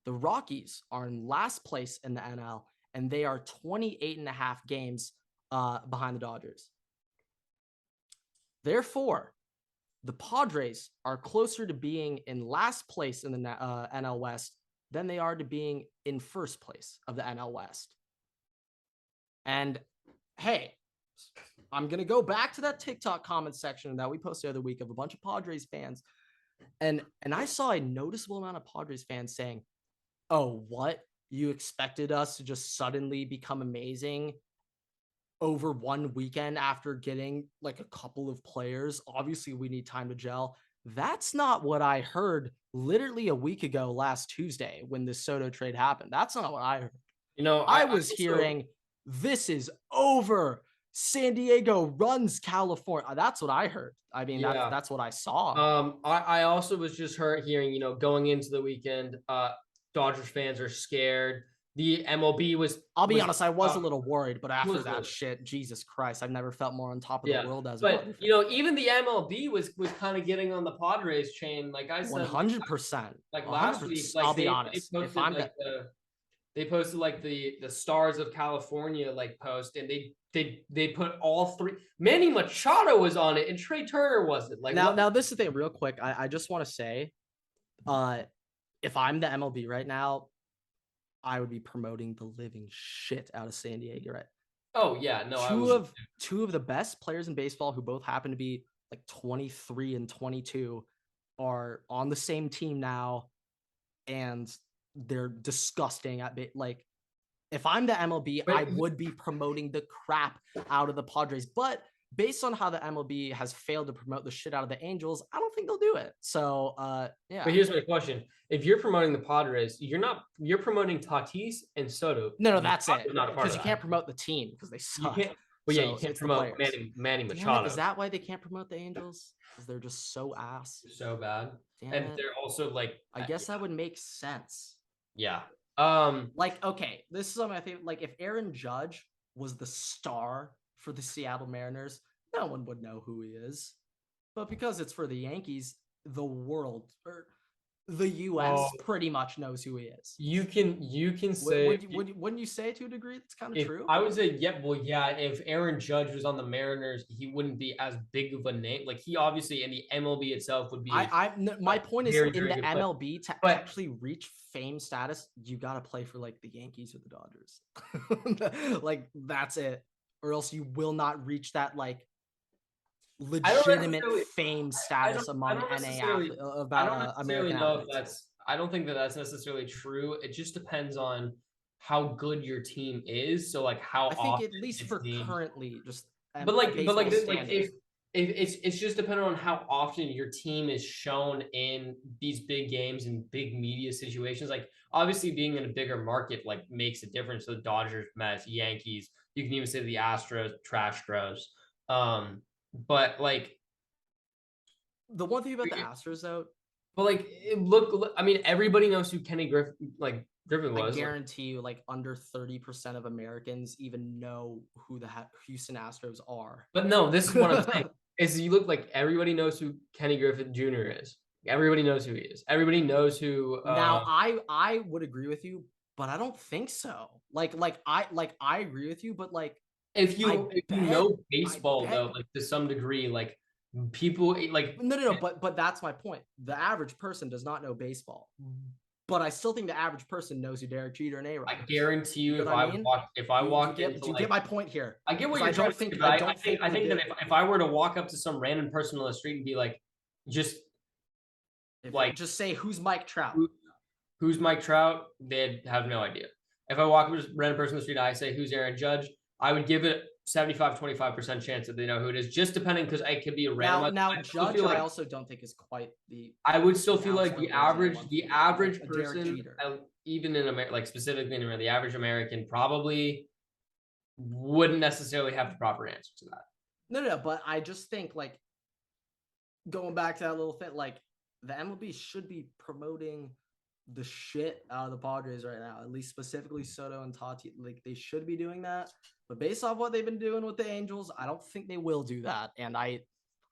S1: The Rockies are in last place in the NL, and they are 28.5 games behind the Dodgers. Therefore, the Padres are closer to being in last place in the NL West than they are to being in first place of the NL West. And hey, I'm going to go back to that TikTok comment section that we posted the other week of a bunch of Padres fans. And I saw a noticeable amount of Padres fans saying, oh, what? You expected us to just suddenly become amazing over one weekend after getting like a couple of players? Obviously, we need time to gel. That's not what I heard literally a week ago last Tuesday when the Soto trade happened. That's not what I heard.
S2: You know,
S1: I was hearing this is over. San Diego runs California. That's what I heard. I mean, that's what I saw.
S2: I also was just hearing, you know, going into the weekend, Dodgers fans are scared. The MLB was.
S1: I'll be honest, I was a little worried, but after that shit, Jesus Christ, I've never felt more on top of the world as a Dodger fan.
S2: You know, even the MLB was kind of getting on the Padres chain. Like I said,
S1: 100%.
S2: Like last week, like
S1: I'll be honest.
S2: They posted like the Stars of California like post, and they put all three. Manny Machado was on it, and Trey Turner wasn't. Like
S1: now this is the thing, real quick. I just want to say, if I'm the MLB right now, I would be promoting the living shit out of San Diego, right?
S2: Oh yeah, no.
S1: Two of the best players in baseball, who both happen to be like 23 and 22, are on the same team now, and they're disgusting at like. If I'm the MLB, I would be promoting the crap out of the Padres, but based on how the MLB has failed to promote the shit out of the Angels, I don't think they'll do it. So, yeah.
S2: But here's my question: if you're promoting the Padres, you're promoting Tatis and Soto.
S1: No, that's it. Because you can't promote the team because they suck.
S2: You can't promote Manny Machado.
S1: Is that why they can't promote the Angels? Because they're just so ass.
S2: So bad. They're also like.
S1: I guess that would make sense.
S2: Yeah.
S1: Like, okay, this is something I think. Like, if Aaron Judge was the star for the Seattle Mariners, no one would know who he is. But because it's for the Yankees, the world or the U.S. pretty much knows who he is.
S2: You can say.
S1: Wouldn't you say to a degree it's kind of true?
S2: I would say, if Aaron Judge was on the Mariners, he wouldn't be as big of a name. Like, he obviously in the MLB itself would be.
S1: My point is, in the MLB, to actually reach fame status, you got to play for like the Yankees or the Dodgers. Like, that's it. Or else you will not reach that like legitimate fame status among NA about American athletes.
S2: I don't think that's necessarily true. It just depends on how good your team is. So like how
S1: I think at least for currently just.
S2: If it's just dependent on how often your team is shown in these big games and big media situations. Like obviously being in a bigger market like makes a difference. So the Dodgers, Mets, Yankees. You can even say the Astros, trash throws. But like
S1: the one thing about the Astros though,
S2: but like look, I mean, everybody knows who Kenny Griffin was.
S1: I guarantee you, like under 30% of Americans even know who the Houston Astros are.
S2: But no, this is what I'm saying. Is you look like everybody knows who Kenny Griffin Jr. is. Everybody knows who he is. Everybody knows who.
S1: Now I would agree with you, but I don't think so. I agree with you, but like
S2: if you know baseball though, like to some degree, like people like
S1: no, but that's my point. The average person does not know baseball. But I still think the average person knows who Derek Jeter and A-Rod.
S2: I guarantee you, if I walked into,
S1: do you get my point here?
S2: I get what you're trying to think. I think that if I were to walk up to some random person on the street and be like, just
S1: say who's Mike Trout?
S2: Who's Mike Trout? They'd have no idea. If I walk with a random person in the street, I say, who's Aaron Judge? I would give it 75-25% chance that they know who it is, just depending, because it could be a random.
S1: Now Judge, I also don't think is quite the.
S2: I would still feel like
S1: announced
S2: the
S1: level as
S2: average
S1: a Derek
S2: person,
S1: Jeter.
S2: even in America, like specifically in America, the average American probably wouldn't necessarily have the proper answer to that.
S1: No, but I just think, like, going back to that little thing, like, the MLB should be promoting the shit out of the Padres right now, at least specifically Soto and Tatis. Like, they should be doing that. But based off what they've been doing with the Angels, I don't think they will do that. And I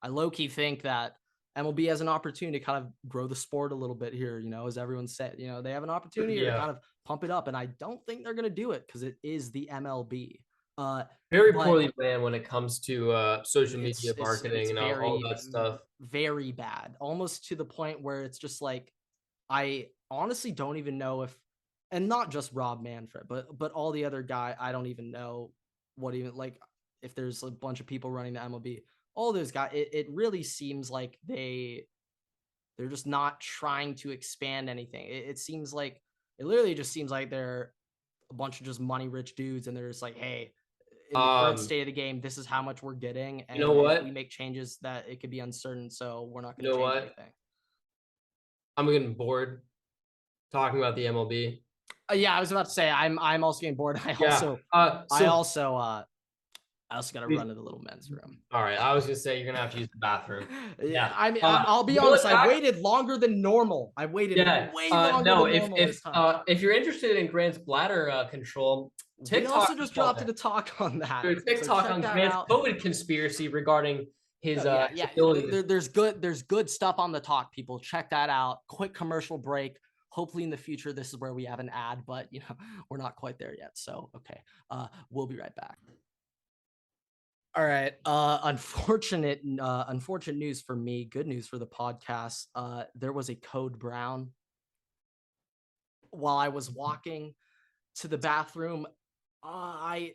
S1: low-key think that MLB has an opportunity to kind of grow the sport a little bit here, as everyone said. They have an opportunity to kind of pump it up. And I don't think they're going to do it because it is the MLB.
S2: Very poorly ran when it comes to social media marketing and all that stuff.
S1: Very bad, almost to the point where it's just like, I honestly don't even know if, and not just Rob Manfred, but all the other guy, I don't even know what even, like, if there's a bunch of people running the MLB, all those guys, it really seems like they're just not trying to expand anything. It seems like, it literally just seems like they're a bunch of just money rich dudes, and they're just like, hey, in the current state of the game, this is how much we're getting, and if we make changes, that it could be uncertain, so we're not going to change anything.
S2: I'm getting bored talking about the MLB.
S1: Yeah, I was about to say I'm also getting bored. I also got to run to the little men's room.
S2: All right, I was gonna say you're gonna have to use the bathroom.
S1: Yeah, I mean, I'll be honest. I waited longer than normal. I waited way longer than normal this time.
S2: If you're interested in Grant's bladder control, TikTok
S1: we also just dropped a talk on that.
S2: TikTok on Grant's COVID conspiracy regarding his ability.
S1: There's good stuff on the talk, people. Check that out. Quick commercial break. Hopefully in the future, this is where we have an ad, but we're not quite there yet. So, okay. We'll be right back. All right. Unfortunate news for me. Good news for the podcast. There was a code brown while I was walking to the bathroom. I'm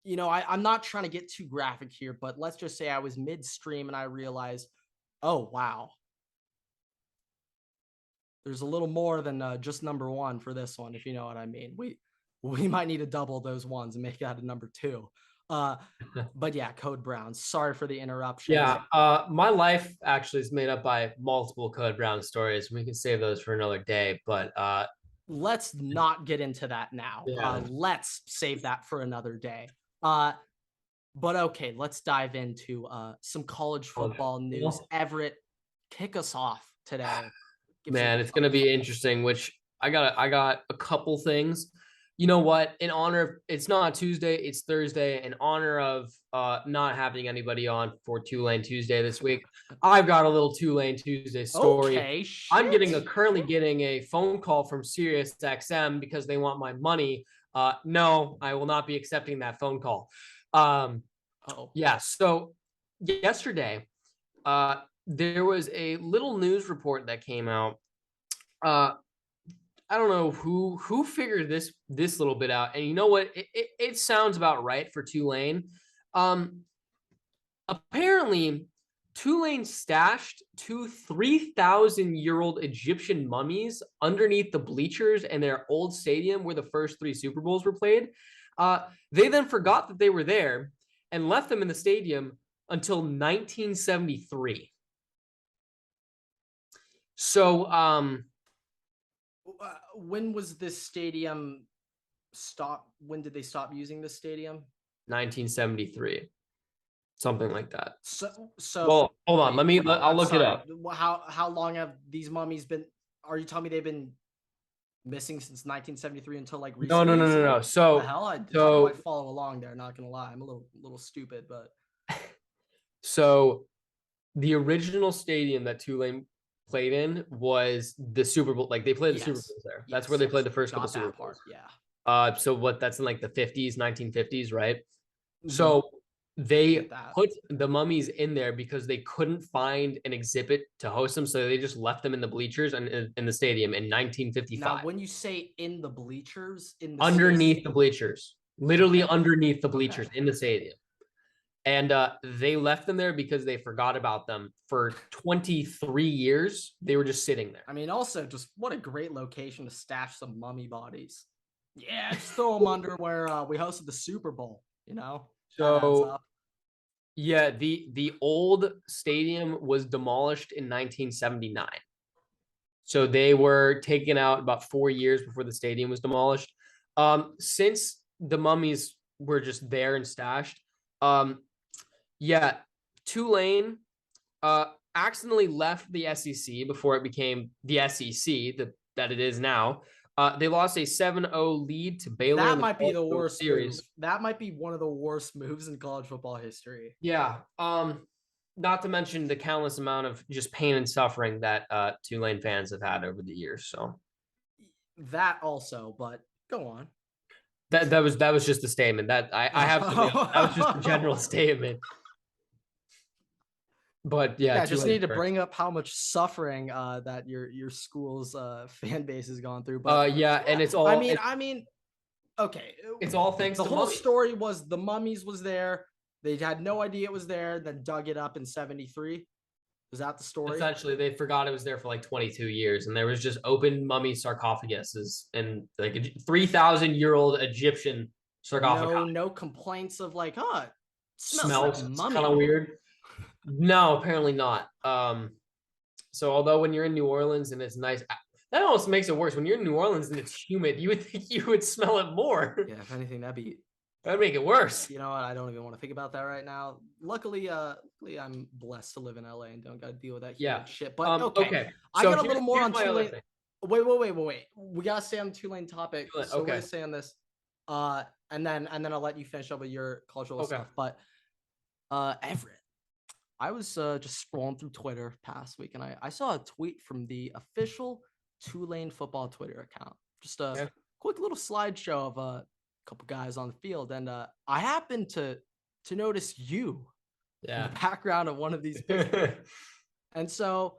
S1: not trying to get too graphic here, but let's just say I was midstream and I realized, oh, wow. There's a little more than just number one for this one, if you know what I mean. We might need to double those ones and make that a number two. But yeah, Code Brown. Sorry for the interruption.
S2: Yeah, my life actually is made up by multiple Code Brown stories. We can save those for another day, but
S1: let's not get into that now.
S2: Yeah.
S1: Let's save that for another day. But okay, let's dive into some college football news. Everett, kick us off today.
S2: Man, it's gonna be interesting. Which I got a couple things. You know what? In honor of, it's not Tuesday, it's Thursday. In honor of not having anybody on for Tulane Tuesday this week, I've got a little Tulane Tuesday story.
S1: Okay,
S2: I'm currently getting a phone call from Sirius XM because they want my money. No, I will not be accepting that phone call. Yeah. So yesterday, there was a little news report that came out. I don't know who figured this little bit out. And you know what? It sounds about right for Tulane. Apparently, Tulane stashed two 3,000-year-old Egyptian mummies underneath the bleachers in their old stadium where the first 3 Super Bowls were played. They then forgot that they were there and left them in the stadium until 1973. So,
S1: when was this stadium stop? When did they stop using this stadium?
S2: 1973, something like that.
S1: So
S2: well, hold on. I'll look it up.
S1: How long have these mummies been? Are you telling me they've been missing since 1973 until like recently?
S2: No. So
S1: the hell, I follow along there. Not gonna lie, I'm a little stupid, but
S2: so the original stadium that Tulane played in was the Super Bowl. Like they played the Super Bowls there. That's where they played the first couple Super Bowls.
S1: Yeah.
S2: So that's in like the 50s, 1950s, right? Mm-hmm. So they put the mummies in there because they couldn't find an exhibit to host them, so they just left them in the bleachers and in the stadium in 1955.
S1: Now, when you say in the bleachers,
S2: underneath the bleachers, literally underneath the bleachers in the stadium. And they left them there because they forgot about them for 23 years. They were just sitting there.
S1: I mean, also, just what a great location to stash some mummy bodies. Yeah, just throw them under where we hosted the Super Bowl. That adds
S2: So
S1: up.
S2: yeah, the old stadium was demolished in 1979. So they were taken out about 4 years before the stadium was demolished. Since the mummies were just there and stashed, yeah, Tulane accidentally left the SEC before it became the SEC that it is now. They lost a 7-0 lead to Baylor.
S1: That
S2: in the
S1: might be the
S2: College
S1: worst
S2: series.
S1: move. That might be one of the worst moves in college football history.
S2: Yeah. Not to mention the countless amount of just pain and suffering that Tulane fans have had over the years. So
S1: that also, but go on.
S2: That was just a statement that I have to make. That was just a general statement. But yeah,
S1: I just need to bring up how much suffering that your school's fan base has gone through. But
S2: yeah, and it's all.
S1: I mean, okay,
S2: it's all thanks.
S1: The
S2: to
S1: whole
S2: mummies.
S1: story was the mummies was there. They had no idea it was there. Then dug it up in '73. Was that the story?
S2: Essentially, they forgot it was there for like 22 years, and there was just open mummy sarcophaguses and like a 3,000-year-old Egyptian sarcophagus.
S1: No complaints of like,
S2: Smells
S1: like
S2: kind of weird. No, apparently not. So although when you're in New Orleans and it's nice, that almost makes it worse. When you're in New Orleans and it's humid, you would think you would smell it more.
S1: Yeah, if anything, that'd
S2: make it worse.
S1: You know what? I don't even want to think about that right now. Luckily, I'm blessed to live in LA and don't got to deal with that humid shit. But okay. I got a little more on Tulane. Wait. We gotta stay on the Tulane topic. So we're gonna stay on this. And then I'll let you finish up with your cultural stuff. But Everett. I was just scrolling through Twitter past week, and I saw a tweet from the official Tulane football Twitter account. Just a quick little slideshow of a couple guys on the field, and I happened to notice you in the background of one of these pictures. And so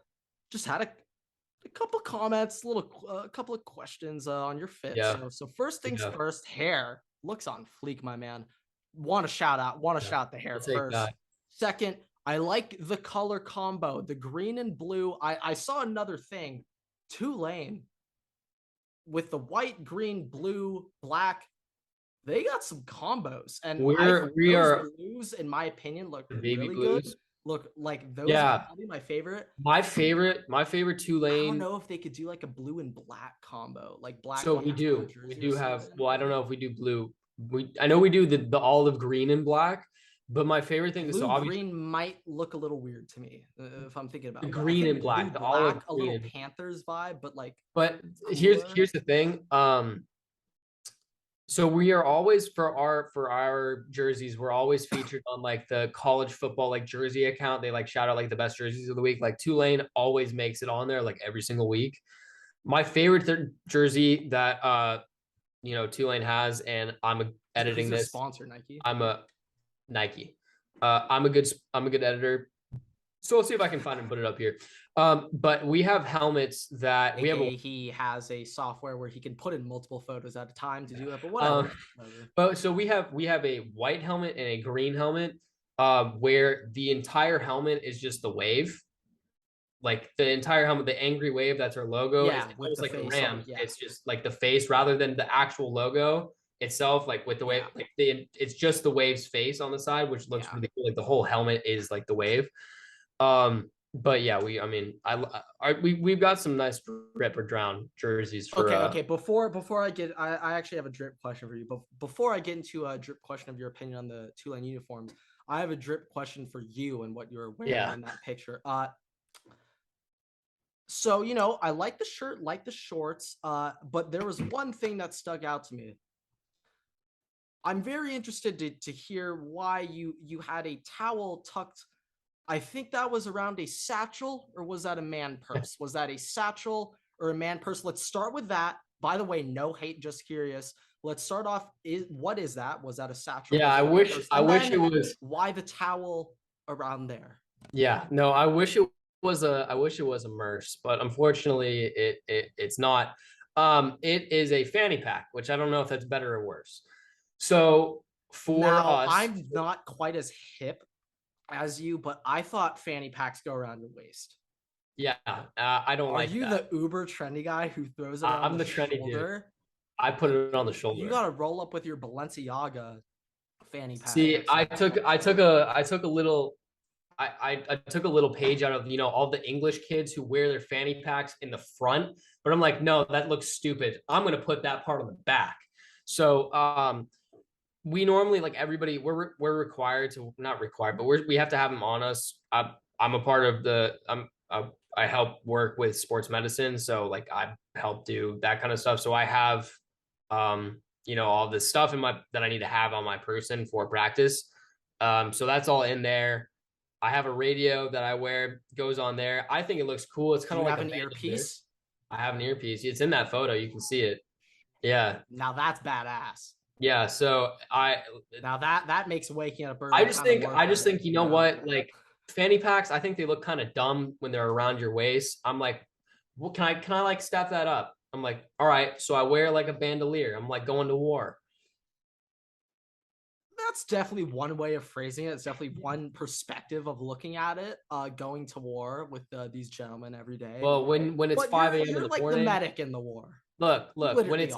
S1: just had a couple comments, a couple of questions on your fit. So first things first, hair looks on fleek, my man. Want to shout the hair first. Second, I like the color combo, the green and blue. I saw another thing, Tulane with the white, green, blue, black. They got some combos, and those blues, in my opinion, look really good. Look like those are probably my favorite.
S2: My favorite Tulane.
S1: I don't know if they could do like a blue and black combo, like black.
S2: So we do have. Well, I don't know if we do blue. I know we do the olive green and black. But my favorite thing is
S1: green might look a little weird to me if I'm thinking about
S2: the green and black, the olive
S1: a little Panthers vibe, but like.
S2: But here's the thing. So we are always for our jerseys, we're always featured on like the college football like jersey account. They like shout out like the best jerseys of the week. Like Tulane always makes it on there like every single week. My favorite jersey that Tulane has, and I'm editing this
S1: sponsor Nike.
S2: Nike. I'm a good editor. So let's see if I can find and put it up here. But we have helmets that
S1: he has a software where he can put in multiple photos at a time to do that, but whatever.
S2: But so we have a white helmet and a green helmet, where the entire helmet is just the wave. Like the entire helmet, the angry wave, that's our logo.
S1: Yeah,
S2: it's almost like a ram. It's just like the face rather than the actual logo itself, like with the wave, like it's just the wave's face on the side, which looks really cool. Like the whole helmet is like the wave. But yeah, we've got some nice Rip or Drown jerseys for.
S1: Okay. Before I actually have a drip question for you. But before I get into a drip question of your opinion on the Tulane uniforms, I have a drip question for you and what you're wearing in that picture. So I like the shirt, like the shorts. But there was one thing that stuck out to me. I'm very interested to hear why you had a towel tucked. I think that was around a satchel, or was that a man purse? Was that a satchel or a man purse? Let's start with that. By the way, no hate, just curious. Let's start off. What is that? Was that a satchel?
S2: Yeah, I wish it was.
S1: Why the towel around there?
S2: Yeah, no, I wish it was a merce, but unfortunately it's not. It is a fanny pack, which I don't know if that's better or worse. So for
S1: now,
S2: us.
S1: I'm not quite as hip as you, but I thought fanny packs go around your waist.
S2: Yeah, I don't like that.
S1: Are you the uber trendy guy who throws it on
S2: I'm
S1: the
S2: the trendy
S1: shoulder?
S2: dude. I put it on the shoulder.
S1: You got to roll up with your Balenciaga fanny pack.
S2: See, I took a little page out of, all the English kids who wear their fanny packs in the front, but I'm like, no, that looks stupid. I'm going to put that part on the back. So, we normally, like, everybody, we're required to, not required, but we have to have them on us. I'm a part of I help work with sports medicine. So, like, I help do that kind of stuff. So I have, all this stuff that I need to have on my person for practice. So that's all in there. I have a radio that I wear, goes on there. I think it looks cool. It's kind of like
S1: an earpiece.
S2: I have an earpiece. It's in that photo. You can see it. Yeah.
S1: Now that's badass.
S2: Yeah. So
S1: now that makes waking up early.
S2: I just think, you know what, like, fanny packs, I think they look kind of dumb when they're around your waist. I'm like, well, can I like step that up? I'm like, all right, so I wear like a bandolier. I'm like going to war.
S1: That's definitely one way of phrasing it. It's definitely one perspective of looking at it. Going to war with these gentlemen every day.
S2: Well, when it's 5 a.m. in the
S1: like
S2: morning,
S1: the medic in the war.
S2: Look, when it's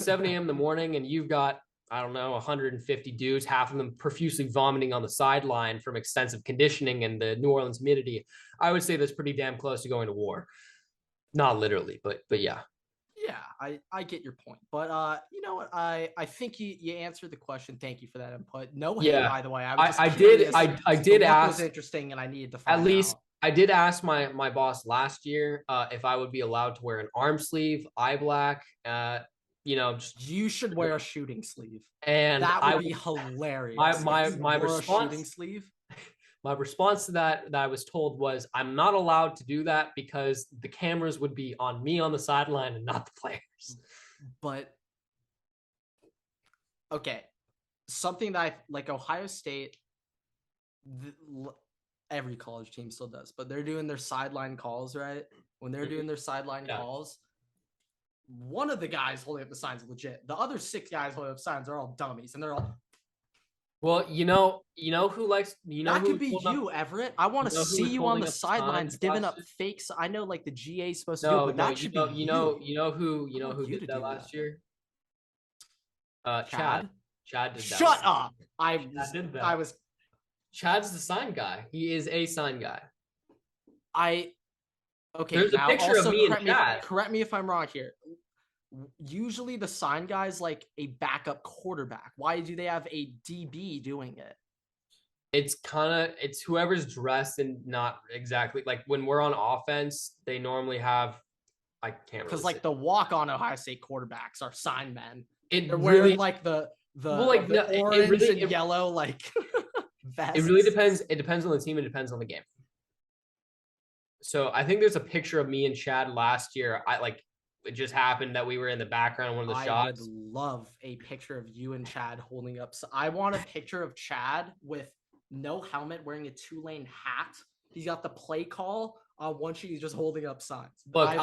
S2: 7 a.m. in the morning and you've got, I don't know, 150 dudes, half of them profusely vomiting on the sideline from extensive conditioning and the New Orleans humidity, I would say that's pretty damn close to going to war. Not literally, but yeah.
S1: Yeah, I get your point. But you know what? I think you answered the question. Thank you for that input. No hate, by the way. I did ask. Was interesting, and I needed to find
S2: at least
S1: out.
S2: I did ask my boss last year if I would be allowed to wear an arm sleeve, eye black.
S1: You should wear a shooting sleeve,
S2: and
S1: that would be hilarious.
S2: My response,
S1: shooting sleeve.
S2: My response to that I was told was, I'm not allowed to do that because the cameras would be on me on the sideline and not the players.
S1: But okay, something that like Ohio State, every college team still does, but they're doing their sideline calls, right? When they're doing their sideline calls, one of the guys holding up the signs is legit. The other 6 guys holding up signs are all dummies, and they're all.
S2: Well, you know who likes,
S1: that could be you, Everett. I want to see you on the sidelines giving up fakes. I know, like, the GA is supposed to do it, but that should be
S2: you know who did that last year? Chad. Chad did that.
S1: Shut up.
S2: Chad's the sign guy. He is a sign guy.
S1: Okay.
S2: There's a picture of me and Chad.
S1: Correct me if I'm wrong here. Usually the sign guy's like a backup quarterback. Why do they have a DB doing it?
S2: It's whoever's dressed and not exactly like when we're on offense, they normally have, I can't
S1: because like the walk-on Ohio State quarterbacks are sign men. They're
S2: really,
S1: wearing like the orange and yellow like vests.
S2: It really depends. It depends on the team. It depends on the game. So I think there's a picture of me and Chad last year. It just happened that we were in the background of one of the shots.
S1: I would love a picture of you and Chad holding up. So I want a picture of Chad with no helmet, wearing a Tulane hat. He's got the play call on one sheet. He's just holding up signs.
S2: Look,
S1: I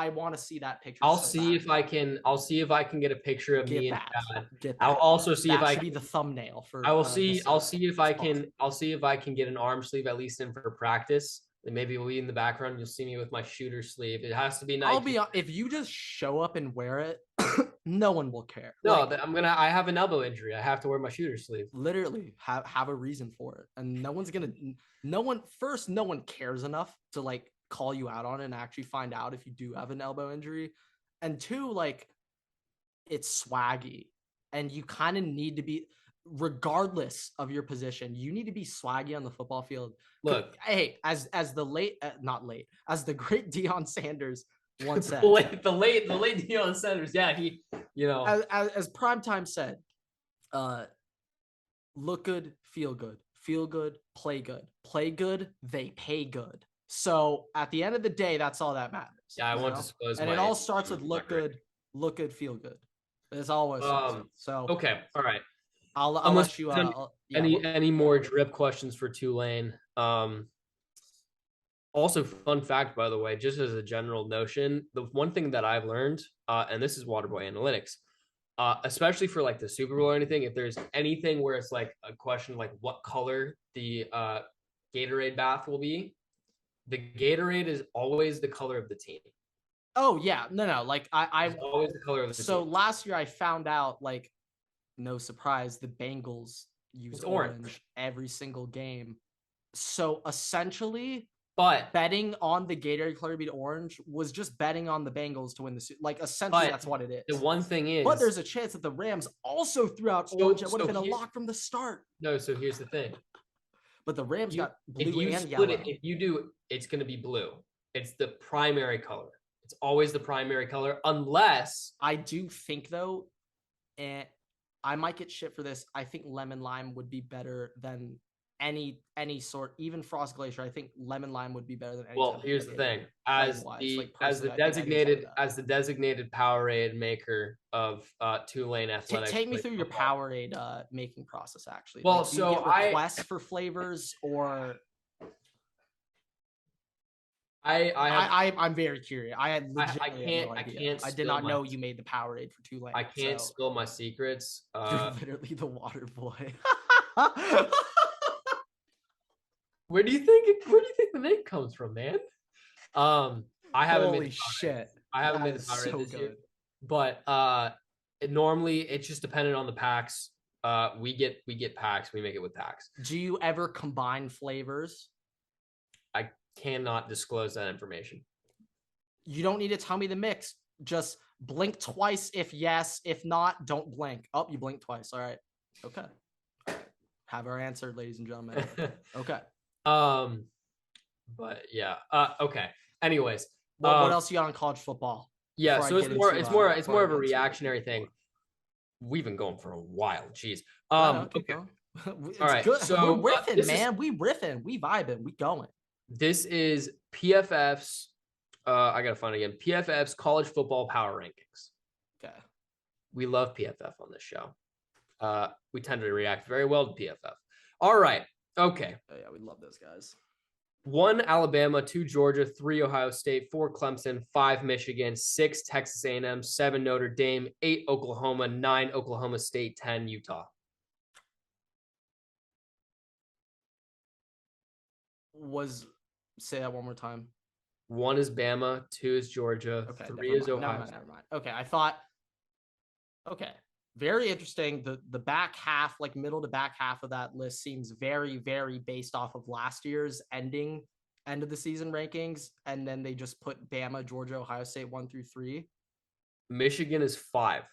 S1: want to see that picture.
S2: I'll see if I can get a picture of me and Chad. I'll also see
S1: if I can be the thumbnail for.
S2: I'll see if I can get an arm sleeve at least in for practice. And maybe we'll be in the background. You'll see me with my shooter sleeve. It has to be nice.
S1: If you just show up and wear it, no one will care.
S2: No, I have an elbow injury. I have to wear my shooter sleeve.
S1: Literally have a reason for it. And no one cares enough to like call you out on it and actually find out if you do have an elbow injury. And 2, like, it's swaggy and you kind of need to be, regardless of your position, you need to be swaggy on the football field.
S2: Look,
S1: hey, as the as the great Deion Sanders once said,
S2: the late Deion Sanders, yeah, he,
S1: as Primetime said, look good, feel good, play good, they pay good. So at the end of the day, that's all that matters.
S2: Yeah, I want to disclose,
S1: and it all starts with look good, feel good. It's always so.
S2: Okay, all right.
S1: I'll let you.
S2: Any more drip questions for Tulane? Also, fun fact, by the way, just as a general notion, the one thing that I've learned, and this is Waterboy Analytics, especially for like the Super Bowl or anything. If there's anything where it's like a question like what color the Gatorade bath will be, the Gatorade is always the color of the team.
S1: Oh yeah, no. Like
S2: It's always the color of the
S1: so
S2: team.
S1: last year I found out, like, no surprise, the Bengals use
S2: It's orange.
S1: orange every single game. So essentially,
S2: But
S1: betting on the Gatorade color to be orange was just betting on the Bengals to win the Super. Like, essentially,
S2: but
S1: that's what it
S2: the
S1: is.
S2: one thing is,
S1: But there's a chance that the Rams also threw out orange. It would have been a lock from the start.
S2: no. So here's the thing.
S1: But the Rams got
S2: If
S1: blue
S2: you
S1: and
S2: split
S1: yellow.
S2: it, if you do, it's going to be blue. It's the primary color. It's always the primary color, unless
S1: I do think though, and I might get shit for this. I think lemon lime would be better than any sort, even frost glacier. I think lemon lime would be better than any.
S2: well, here's the thing: as the designated Powerade maker of Tulane Athletics.
S1: Take me through your Powerade making process. Actually,
S2: well,
S1: like, do you get requests for flavors, or I'm very curious. I had legitimately no idea. I did not know you made the Powerade for Tulane.
S2: I can't spill my secrets.
S1: You're literally the water boy.
S2: Where do you think the name comes from, man? I haven't
S1: Holy shit.
S2: I haven't made the Powerade this year. But normally it's just dependent on the packs. We get packs. We make it with packs.
S1: Do you ever combine flavors?
S2: I cannot disclose that information.
S1: You don't need to tell me the mix. Just blink twice if yes. If not, don't blink. Oh, you blinked twice. All right. Okay. Have our answer, ladies and gentlemen. Okay.
S2: But yeah. Okay. Anyways,
S1: what else you got on college football?
S2: Yeah, so it's more of a reactionary thing. We've been going for a while. Jeez. Okay.
S1: All right. Good.
S2: So
S1: we're riffing, man. We riffing. We vibing. We going.
S2: This is PFF's. I gotta find it again. PFF's college football power rankings.
S1: Okay.
S2: We love PFF on this show. We tend to react very well to PFF. All right. Okay.
S1: Oh, yeah, we love those guys.
S2: 1 Alabama, 2 Georgia, 3 Ohio State, 4 Clemson, 5 Michigan, 6 Texas A&M, 7 Notre Dame, 8 Oklahoma, 9 Oklahoma State, 10 Utah.
S1: Say that one more time.
S2: 1 is Bama, 2 is Georgia,
S1: okay,
S2: 3 is Ohio.
S1: Never mind. Okay, I thought. Okay, very interesting. The back half, like middle to back half of that list, seems very, very based off of last year's end of the season rankings, and then they just put Bama, Georgia, Ohio State 1 through 3.
S2: Michigan is 5.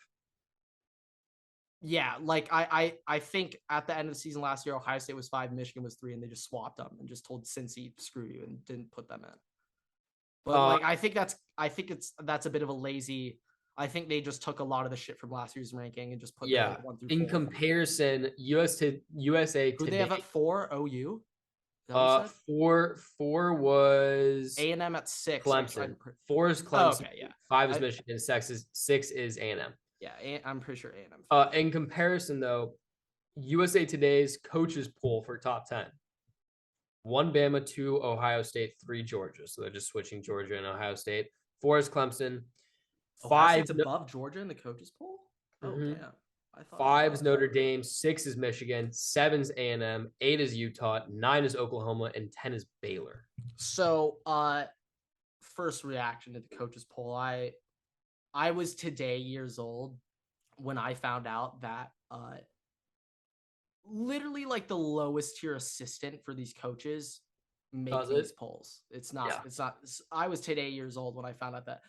S1: Yeah, like I think at the end of the season last year, Ohio State was 5, Michigan was 3, and they just swapped them and just told Cincy screw you and didn't put them in. But like I think that's a bit of a lazy. I think they just took a lot of the shit from last year's ranking and just put 1 through 4.
S2: In comparison, USA
S1: Who
S2: today,
S1: they have at 4? OU.
S2: 4 was
S1: A&M at 6.
S2: Clemson. 4 is Clemson.
S1: Oh, okay, yeah.
S2: 5 is Michigan. 6 is A&M.
S1: Yeah, I'm pretty sure A&M.
S2: In comparison, though, USA Today's coaches poll for top 10. 1 Bama, 2 Ohio State, 3 Georgia. So they're just switching Georgia and Ohio State. 4 is Clemson. 5
S1: above Georgia in the coaches poll. Oh damn!
S2: 5 is Notre Dame. 6 is Michigan. 7 is A&M. 8 is Utah. 9 is Oklahoma, and 10 is Baylor.
S1: So, first reaction to the coaches poll. I was today years old when I found out that literally like the lowest tier assistant for these coaches make these polls. It's not. Yeah. It's not. I was today years old when I found out that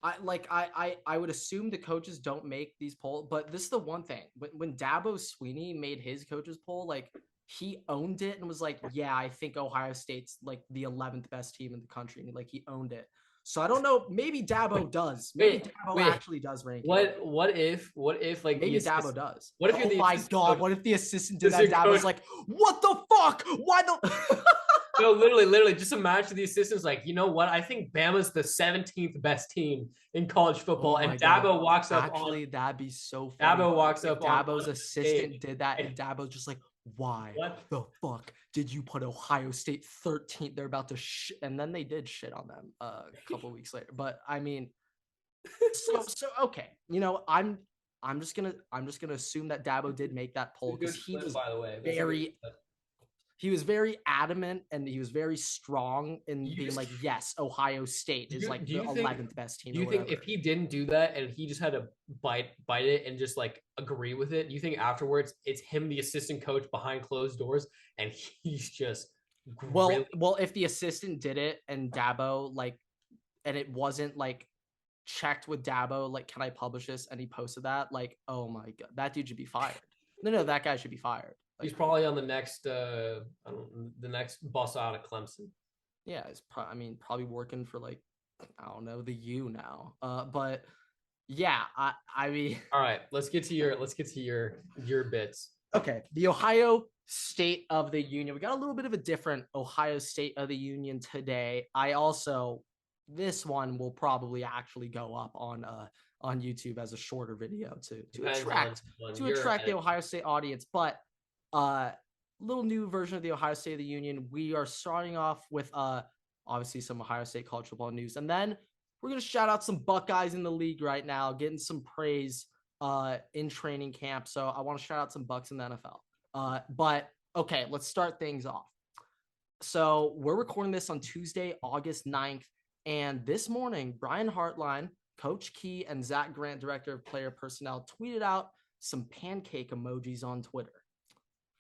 S1: I would assume the coaches don't make these polls, but this is the one thing. When Dabo Sweeney made his coaches poll, like he owned it and was like, yeah, I think Ohio State's like the 11th best team in the country. And like he owned it. So I don't know. Maybe Dabo does. Maybe Dabo actually does rank.
S2: What if like
S1: maybe Dabo does?
S2: What if you're
S1: my God? Coach? What if the assistant did that? Dabo's like, what the fuck? Why the?
S2: No, literally, just imagine the assistant's like, you know what? I think Bama's the 17th best team in college football, and Dabo walks up.
S1: Actually, that'd be so funny.
S2: Dabo walks up.
S1: Dabo's assistant did that, and Dabo's just like, why the fuck did you put Ohio State 13th? They're about to and then they did shit on them a couple weeks later. But I mean, So okay, I'm just gonna assume that Dabo did make that poll because
S2: Good clip, by the way. That's a good
S1: very
S2: clip.
S1: he was very adamant and he was very strong in
S2: You
S1: being
S2: just
S1: like, yes, Ohio State is like
S2: do
S1: the
S2: you think
S1: 11th best team
S2: do
S1: or
S2: you think
S1: whatever.
S2: if he didn't do that and he just had to bite it and just like agree with it, you think afterwards it's him, the assistant coach, behind closed doors, and he's just grilling?
S1: Well, if the assistant did it and Dabo like, and it wasn't like checked with Dabo, like, can I publish this? And he posted that, like, oh my god, that dude should be fired. No, that guy should be fired.
S2: He's
S1: Like,
S2: probably on the next the next bus out of Clemson.
S1: yeah, probably working for like, I don't know, the U now. But yeah, I mean,
S2: All right, let's get to your bits.
S1: okay, the Ohio State of the Union. We got a little bit of a different Ohio State of the Union today. This one will probably actually go up on YouTube as a shorter video to
S2: Depends on your
S1: attract the
S2: edit.
S1: Ohio State audience. But little new version of the Ohio State of the Union. We are starting off with obviously some Ohio State college football news, and then we're gonna shout out some Buckeyes in the league right now, getting some praise in training camp. So I want to shout out some Bucks in the NFL. But okay, let's start things off. So we're recording this on Tuesday, August 9th. And this morning, Brian Hartline, Coach Key, and Zach Grant, Director of Player Personnel, tweeted out some pancake emojis on Twitter.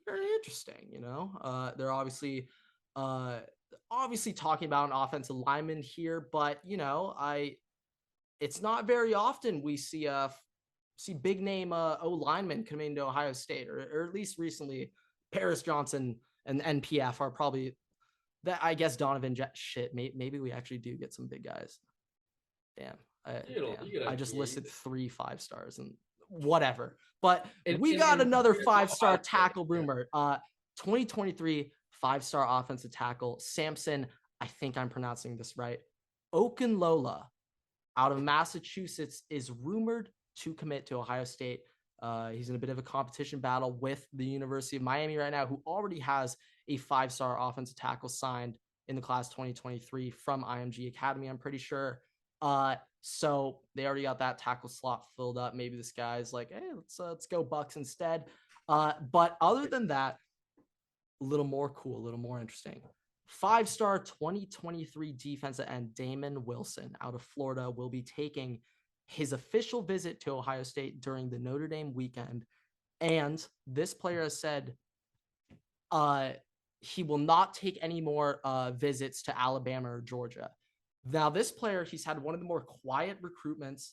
S1: Very interesting, They're obviously talking about an offensive lineman here, but it's not very often we see big name O linemen coming to Ohio State, or at least recently, Paris Johnson and NPF are probably that. I guess Donovan shit. Maybe we actually do get some big guys. Damn, I just listed 3 5-stars and whatever. But we got another 5-star tackle rumor. 2023 5-star offensive tackle Samson. I think I'm pronouncing this right. Okunlola out of Massachusetts is rumored to commit to Ohio State. He's in a bit of a competition battle with the University of Miami right now, who already has a 5-star offensive tackle signed in the class 2023 from IMG Academy, I'm pretty sure. So they already got that tackle slot filled up. Maybe this guy's like, hey, let's go Bucks instead. But other than that, a little more cool, a little more interesting. 5-star 2023 defensive end Damon Wilson out of Florida will be taking his official visit to Ohio State during the Notre Dame weekend. And this player has said he will not take any more visits to Alabama or Georgia. Now, this player, he's had one of the more quiet recruitments,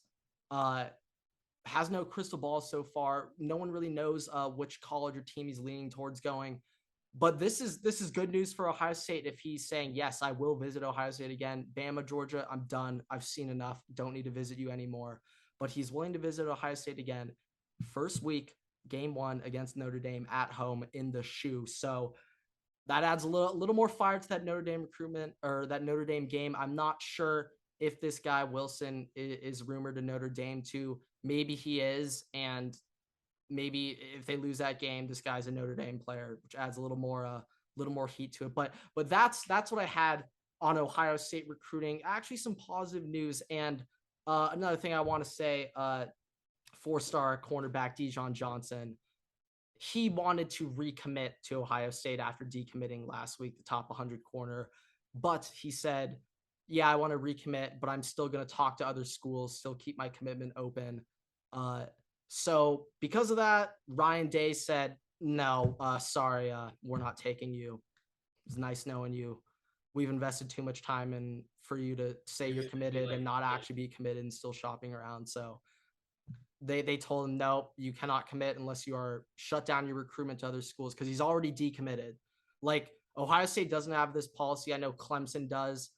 S1: has no crystal ball so far. No one really knows which college or team he's leaning towards going. But this is good news for Ohio State if he's saying, yes, I will visit Ohio State again. Bama, Georgia, I'm done. I've seen enough. Don't need to visit you anymore. But he's willing to visit Ohio State again. First week, game 1 against Notre Dame at home in the shoe. So that adds a little more fire to that Notre Dame recruitment or that Notre Dame game. I'm not sure if this guy Wilson is rumored to Notre Dame too. Maybe he is, and maybe if they lose that game, this guy's a Notre Dame player, which adds a little more heat to it. But that's what I had on Ohio State recruiting. Actually, some positive news. And another thing I want to say, 4-star cornerback Dejounte Johnson, he wanted to recommit to Ohio State after decommitting last week, the top 100 corner. But he said, yeah, I want to recommit, but I'm still going to talk to other schools, still keep my commitment open. So because of that, Ryan Day said, no, sorry, we're not taking you. It's nice knowing you. We've invested too much time in for you to say you're committed and not actually be committed and still shopping around. So they told him, no, you cannot commit unless you are shut down your recruitment to other schools, because he's already decommitted. Like, Ohio State doesn't have this policy. I know Clemson does.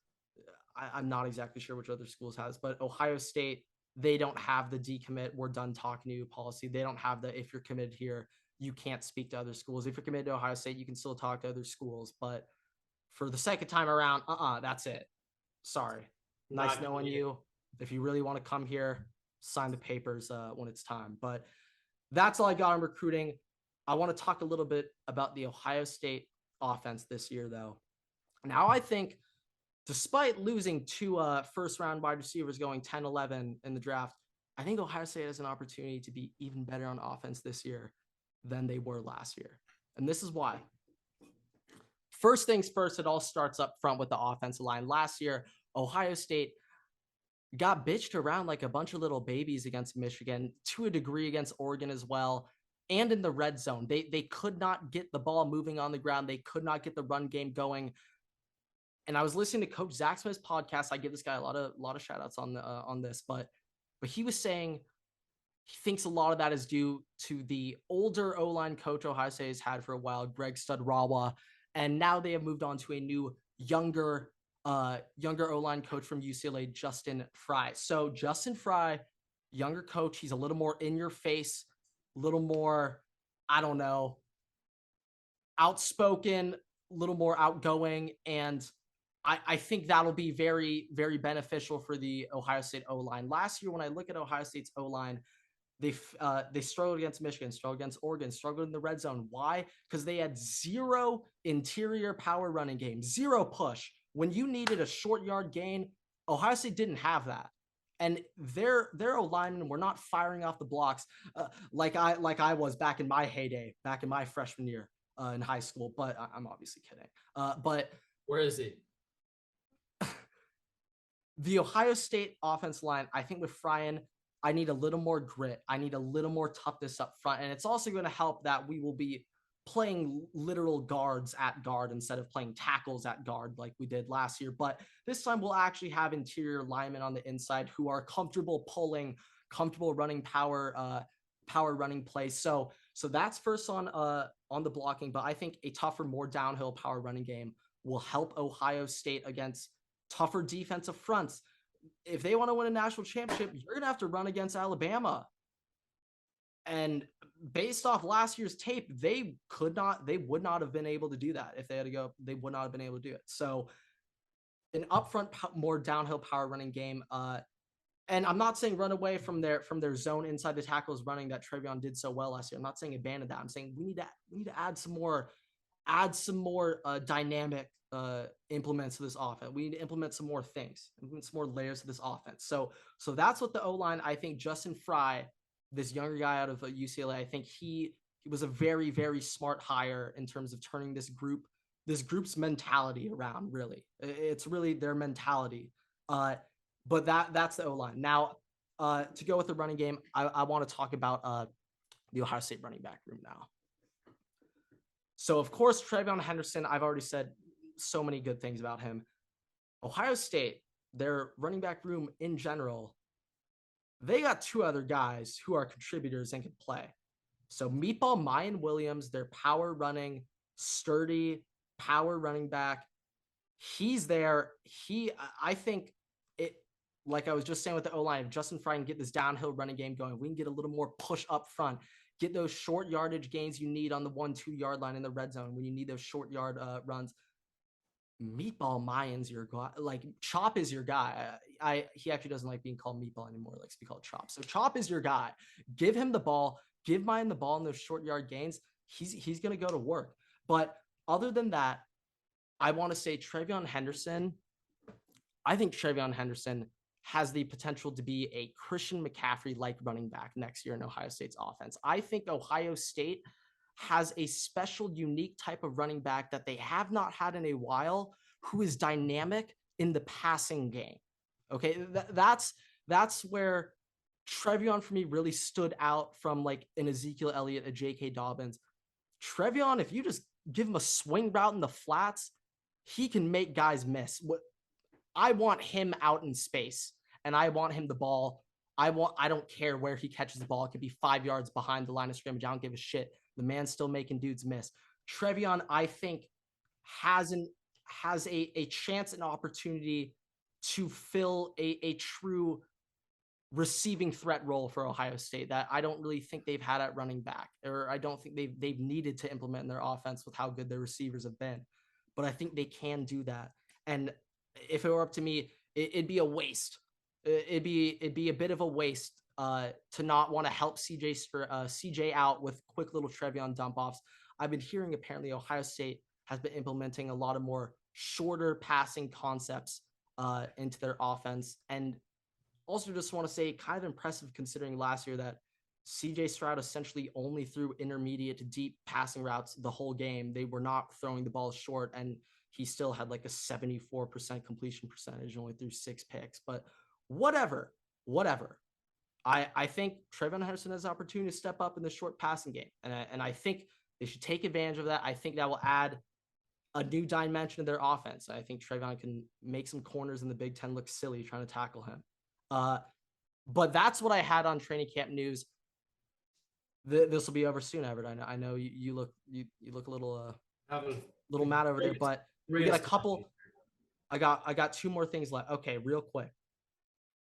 S1: I'm not exactly sure which other schools has, but Ohio State, they don't have the decommit, we're done talking to you policy. They don't have the, if you're committed here, you can't speak to other schools. If you're committed to Ohio State, you can still talk to other schools. But for the second time around, that's it. Sorry. Nice knowing you. If you really want to come here, sign the papers when it's time. But that's all I got on recruiting. I want to talk a little bit about the Ohio State offense this year, though. Now, I think despite losing two first-round wide receivers going 10-11 in the draft, I think Ohio State has an opportunity to be even better on offense this year than they were last year. And this is why. First things first, it all starts up front with the offensive line. Last year, Ohio State got bitched around like a bunch of little babies against Michigan, to a degree against Oregon as well, and in the red zone. They could not get the ball moving on the ground. They could not get the run game going. And I was listening to Coach Zach Smith's podcast. I give this guy a lot of shout outs on this, but he was saying he thinks a lot of that is due to the older O-line coach Ohio State has had for a while, Greg Studrawa, and now they have moved on to a new younger O-line coach from UCLA, Justin Fry. So Justin Fry, younger coach, he's a little more in your face, a little more, I don't know, outspoken, a little more outgoing, and I think that'll be very, very beneficial for the Ohio State O-line. Last year, when I look at Ohio State's O-line, they struggled against Michigan, struggled against Oregon, struggled in the red zone. Why? Because they had zero interior power running game, zero push. When you needed a short yard gain, Ohio State didn't have that. And their O-linemen were not firing off the blocks like I was back in my heyday, back in my freshman year in high school. But I'm obviously kidding. But
S2: where is he?
S1: The Ohio State offense line, I think with Fryan, I need a little more grit. I need a little more toughness up front. And it's also going to help that we will be playing literal guards at guard instead of playing tackles at guard like we did last year. But this time we'll actually have interior linemen on the inside who are comfortable pulling, comfortable running power running plays. So that's first on the blocking. But I think a tougher, more downhill power running game will help Ohio State against tougher defensive fronts. If they want to win a national championship, you're going to have to run against Alabama. And based off last year's tape, they would not have been able to do that. If they had to go, they would not have been able to do it. So an upfront, more downhill power running game. And I'm not saying run away from their zone inside the tackles running that Trevion did so well last year. I'm not saying abandon that. I'm saying we need to add some more dynamic implements to this offense. We need to implement some more things, implement some more layers to this offense. So that's what the O-line, I think Justin Fry, this younger guy out of UCLA, I think he was a very, very smart hire in terms of turning this group's mentality around. Really, it's really their mentality. But that's the O-line. Now, to go with the running game, I want to talk about the Ohio State running back room now. So, of course, TreVeyon Henderson, I've already said so many good things about him. Ohio State, their running back room in general, they got two other guys who are contributors and can play. So Meatball Mayan Williams, their power running, sturdy power running back, he's there. I think it, like I was just saying with the O-line, if Justin Fry can get this downhill running game going, we can get a little more push up front, get those short yardage gains you need on the 1-2 yard line in the red zone when you need those short yard runs. Meatball Mayan's your guy. Like Chop is your guy. He actually doesn't like being called Meatball anymore. He likes to be called Chop. So Chop is your guy. Give him the ball. Give Mayan the ball in those short yard gains. He's going to go to work. But other than that, I want to say TreVeyon Henderson. I think TreVeyon Henderson has the potential to be a Christian McCaffrey-like running back next year in Ohio State's offense. I think Ohio State has a special, unique type of running back that they have not had in a while, who is dynamic in the passing game. Okay, that's where TreVeyon for me really stood out from like an Ezekiel Elliott, a J.K. Dobbins. TreVeyon, if you just give him a swing route in the flats, he can make guys miss. I want him out in space, and I want him the ball. I don't care where he catches the ball. It could be 5 yards behind the line of scrimmage. I don't give a shit. The man's still making dudes miss. TreVeyon, I think, has a chance and opportunity to fill a true receiving threat role for Ohio State that I don't really think they've had at running back, or I don't think they've needed to implement in their offense with how good their receivers have been. But I think they can do that. And if it were up to me, it'd be a waste. It'd be a bit of a waste to not want to help CJ out with quick little TreVeyon dump offs. I've been hearing apparently Ohio State has been implementing a lot of more shorter passing concepts into their offense. And also just want to say kind of impressive considering last year that CJ Stroud essentially only threw intermediate to deep passing routes the whole game. They were not throwing the ball short, and he still had like a 74% completion percentage and only threw 6 picks. But whatever. I think Trayvon Henderson has an opportunity to step up in the short passing game. And I think they should take advantage of that. I think that will add a new dimension to their offense. I think Trayvon can make some corners in the Big Ten look silly trying to tackle him. But that's what I had on training camp news. This will be over soon, Everett. I know you look a little mad over there, but we got a couple. I got 2 more things left. Okay, real quick.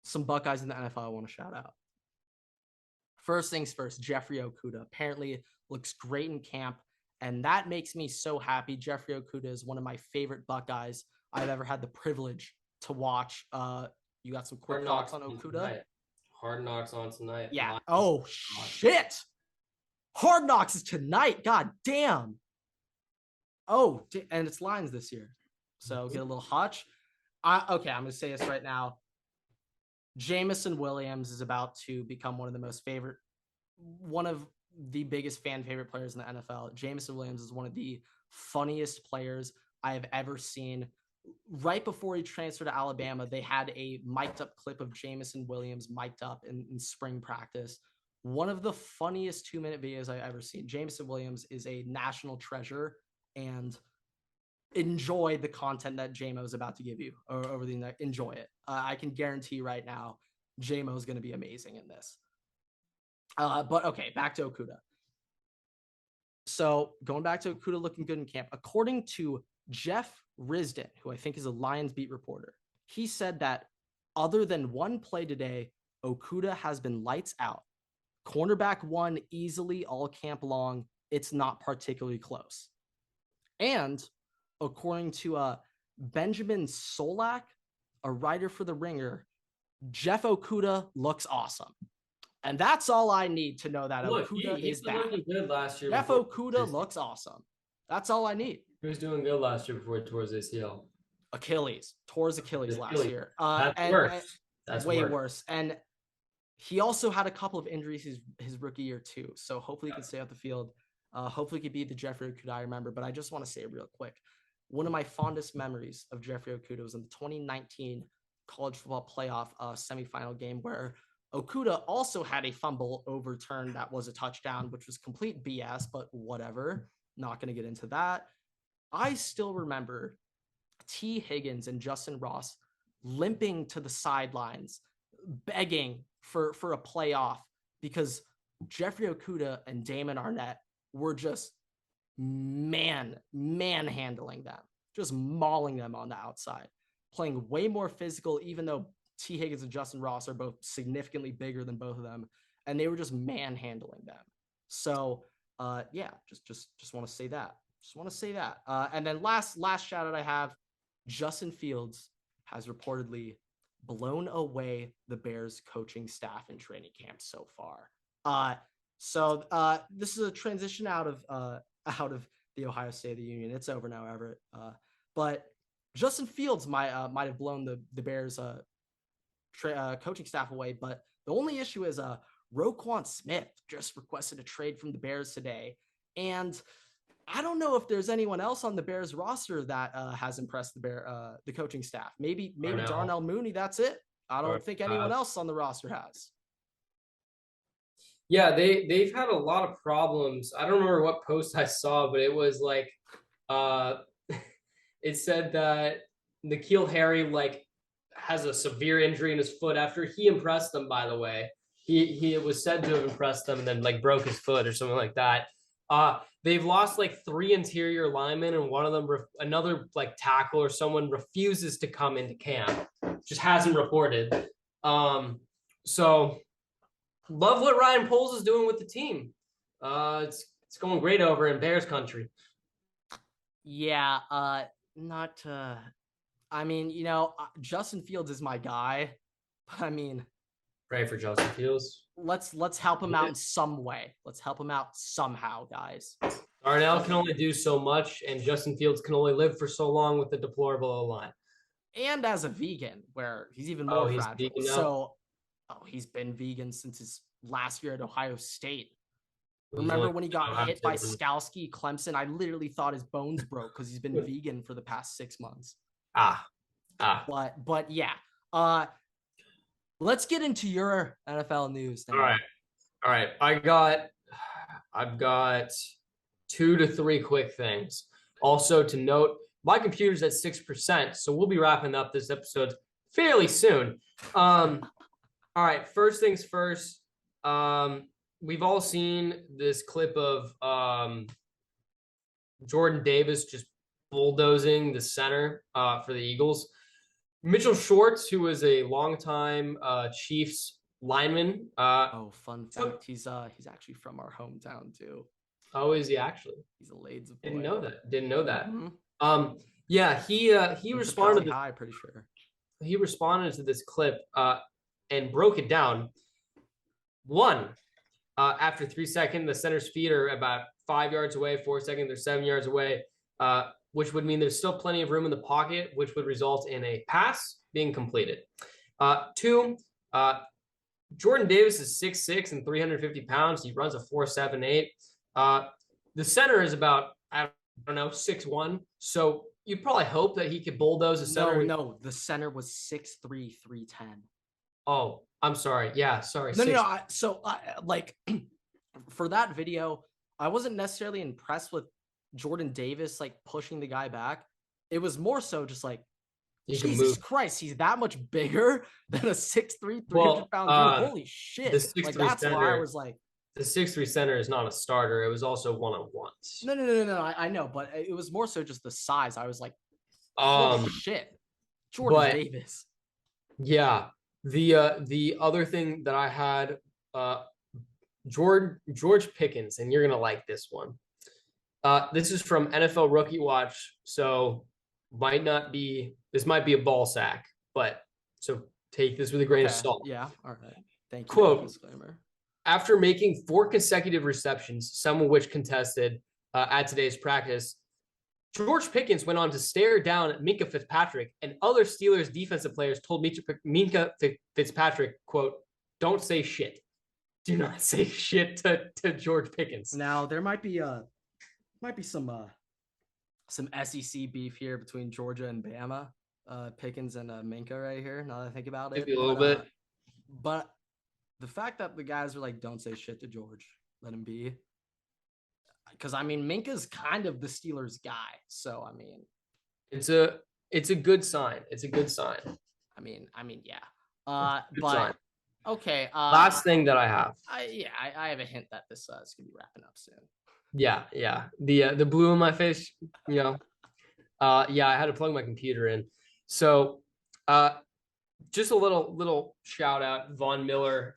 S1: Some Buckeyes in the NFL I want to shout out. First things first, Jeffrey Okudah apparently looks great in camp, and that makes me so happy. Jeffrey Okudah is one of my favorite Buckeyes I've ever had the privilege to watch. You got some quick thoughts on Okudah?
S2: Hard Knocks on tonight.
S1: Yeah. Oh, shit. Hard Knocks is tonight. God damn. Oh, and it's Lions this year. So get a little hutch. Okay, I'm going to say this right now. Jameson Williams is about to become one of the biggest fan favorite players in the NFL. Jameson Williams is one of the funniest players I have ever seen. Right before he transferred to Alabama, they had a mic'd up clip of Jameson Williams mic'd up in spring practice. One of the funniest 2-minute videos I've ever seen. Jameson Williams is a national treasure, and enjoy the content that JMO is about to give you over the night. Enjoy it. I can guarantee right now, JMO is going to be amazing in this. But okay, back to Okudah. So going back to Okudah looking good in camp, according to Jeff Risden, who I think is a Lions beat reporter, he said that other than one play today, Okudah has been lights out. Cornerback 1 easily all camp long. It's not particularly close. And according to Benjamin Solak, a writer for The Ringer, Jeff Okudah looks awesome. And that's all I need to know that Okudah is back.
S2: Looking good last year.
S1: Jeff Okudah looks awesome. That's all I need.
S2: He was doing good last year before he tore his ACL.
S1: Achilles. Tore his Achilles last year.
S2: That's worse. That's
S1: way worse. And he also had a couple of injuries his rookie year too. So hopefully he can stay off the field. Hopefully he could be the Jeffrey Okudah I remember. But I just want to say real quick, one of my fondest memories of Jeffrey Okudah was in the 2019 college football playoff semifinal game where Okudah also had a fumble overturned that was a touchdown, which was complete BS, but whatever. Not going to get into that. I still remember T. Higgins and Justin Ross limping to the sidelines, begging for a playoff because Jeffrey Okudah and Damon Arnett were just manhandling them, just mauling them on the outside, playing way more physical, even though T. Higgins and Justin Ross are both significantly bigger than both of them, and they were just manhandling them. So, yeah, just want to say that. Just want to say that. And then last shout out I have, Justin Fields has reportedly blown away the Bears coaching staff in training camp so far. So this is a transition out of the Ohio State of the Union. It's over now, Everett. But Justin Fields might have blown the Bears coaching staff away. But the only issue is Roquan Smith just requested a trade from the Bears today, and I don't know if there's anyone else on the Bears roster that has impressed the coaching staff. Maybe Darnell Mooney. That's it. I don't think anyone else on the roster has.
S2: Yeah, they've had a lot of problems. I don't remember what post I saw, but it was like, it said that N'Keal Harry has a severe injury in his foot after he impressed them. By the way, he was said to have impressed them and then broke his foot or something like that. They've lost 3 interior linemen, and one of them, another tackle or someone, refuses to come into camp. Just hasn't reported. So love what Ryan Poles is doing with the team. It's going great over in Bears country.
S1: Yeah, I mean, Justin Fields is my guy. I mean,
S2: pray for Justin Fields.
S1: Let's help him out in some way. Let's help him out somehow, guys.
S2: Darnell can only do so much, and Justin Fields can only live for so long with the deplorable O-line.
S1: And as a vegan, where he's even
S2: Oh,
S1: more
S2: he's
S1: fragile.
S2: vegan now?
S1: So, he's been vegan since his last year at Ohio State.
S2: He's
S1: Remember
S2: only
S1: when he got
S2: Ohio
S1: hit by
S2: State.
S1: Skalski Clemson? I literally thought his bones broke because he's been vegan for the past 6 months. But yeah. Let's get into your NFL news now.
S2: All right. I've got 2 to 3 quick things. Also to note, my computer's at 6%, so we'll be wrapping up this episode fairly soon. All right, first things first. We've all seen this clip of Jordan Davis just bulldozing the center for the Eagles. Mitchell Schwartz, who was a longtime Chiefs lineman.
S1: Fun fact, he's actually from our hometown too.
S2: Oh, is he actually?
S1: He's a Lades boy.
S2: Didn't know that.
S1: Mm-hmm.
S2: Yeah, he responded.
S1: High, pretty sure.
S2: He responded to this clip and broke it down. After 3 seconds, the center's feet are about 5 yards away. 4 seconds, they're 7 yards away, which would mean there's still plenty of room in the pocket, which would result in a pass being completed. 2, Jordan Davis is 6'6" and 350 pounds. He runs a 4.78. The center is about, I don't know, 6'1". So you probably hope that he could bulldoze the center.
S1: No, the center was 6'3", 310.
S2: Oh, I'm sorry. Yeah, sorry.
S1: No. So, for that video, I wasn't necessarily impressed with Jordan Davis like pushing the guy back. It was more so just like, Jesus Christ, he's that much bigger than a 6'3", 300-pound dude. Holy shit! Like that's why I was like,
S2: the 6'3" center is not a starter. It was also one-on-ones.
S1: No. I know, but it was more so just the size. I was like, holy shit, Jordan Davis.
S2: Yeah. The other thing that I had, George Pickens, and you're gonna like this one. This is from NFL Rookie Watch, so this might be a ball sack, but so take this with a grain of salt.
S1: Yeah, all right. Thank you.
S2: Quote:
S1: disclaimer.
S2: After making 4 consecutive receptions, some of which contested at today's practice, George Pickens went on to stare down at Minkah Fitzpatrick, and other Steelers defensive players told Minkah Fitzpatrick, quote, "Don't say shit. Do not say shit to George Pickens."
S1: Now, there might be some SEC beef here between Georgia and Bama, Pickens and Minkah right here, now that I think about it.
S2: Maybe a little bit.
S1: But the fact that the guys are like, don't say shit to George, let him be. Because I mean, Minkah's kind of the Steelers guy, so I mean,
S2: it's a good sign. It's a good sign.
S1: I mean, yeah. Sign. Okay.
S2: Last thing that I have.
S1: I have a hint that this is gonna be wrapping up soon.
S2: Yeah. The blue in my face, yeah, I had to plug my computer in. So, just a little shout out. Von Miller,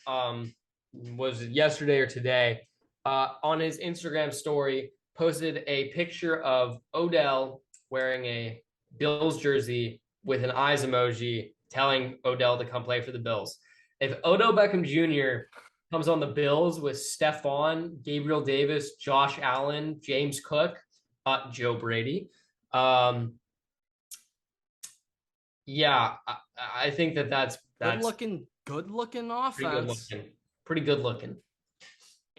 S2: was it yesterday or today? On his Instagram story, posted a picture of Odell wearing a Bills jersey with an eyes emoji telling Odell to come play for the Bills. If Odell Beckham Jr. comes on the Bills with Stephon, Gabriel Davis, Josh Allen, James Cook, Joe Brady, I think that's
S1: good looking offense.
S2: Pretty good looking.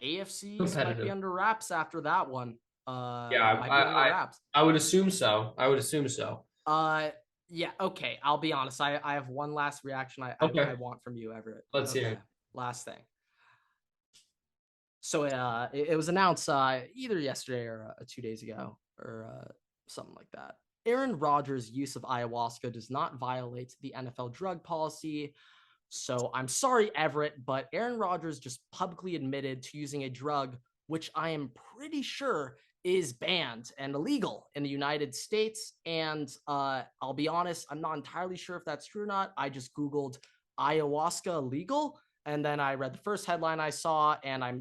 S1: AFC might be under wraps after that one.
S2: I would assume so.
S1: Yeah. Okay. I'll be honest. I have one last reaction I want from you, Everett.
S2: Let's hear it.
S1: Last thing. So it was announced either yesterday or 2 days ago or something like that. Aaron Rodgers' use of ayahuasca does not violate the NFL drug policy. So I'm sorry, Everett, but Aaron Rodgers just publicly admitted to using a drug, which I am pretty sure is banned and illegal in the United States. And I'll be honest, I'm not entirely sure if that's true or not. I just Googled ayahuasca illegal. And then I read the first headline I saw, and I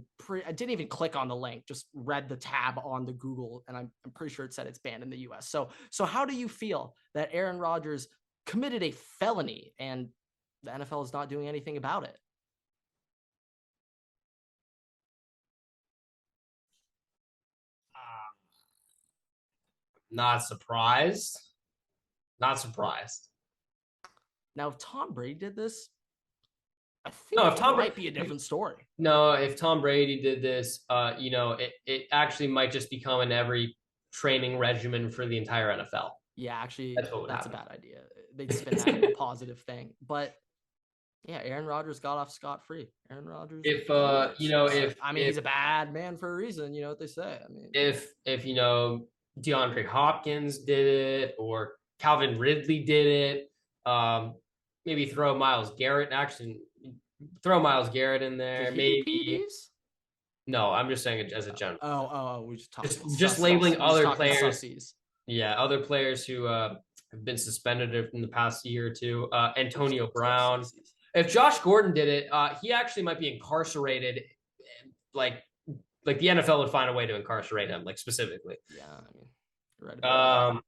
S1: didn't even click on the link, just read the tab on the Google, and I'm pretty sure it said it's banned in the US. So how do you feel that Aaron Rodgers committed a felony and the NFL is not doing anything about it?
S2: Not surprised. Not surprised.
S1: Now, if Tom Brady did this, I think
S2: No, if
S1: it
S2: Tom
S1: might be a different story.
S2: No, if Tom Brady did this, it actually might just become in every training regimen for the entire NFL.
S1: Yeah, actually,
S2: That's what would
S1: that's
S2: happen.
S1: a bad idea. They'd spin that into a positive thing. But yeah, Aaron Rodgers got off scot-free. Aaron Rodgers.
S2: If
S1: he's a bad man for a reason. You know what they say. I mean,
S2: if DeAndre Hopkins did it or Calvin Ridley did it, maybe throw Myles Garrett in there.
S1: did he
S2: Maybe
S1: do PEDs?
S2: no, I'm just saying it as a general.
S1: We just talked.
S2: Just labeling other players.
S1: Sussies.
S2: Yeah, other players who have been suspended in the past year or two. Antonio Brown. If Josh Gordon did it, he actually might be incarcerated. Like the NFL would find a way to incarcerate him, like specifically.
S1: Yeah, I mean, you're right about that.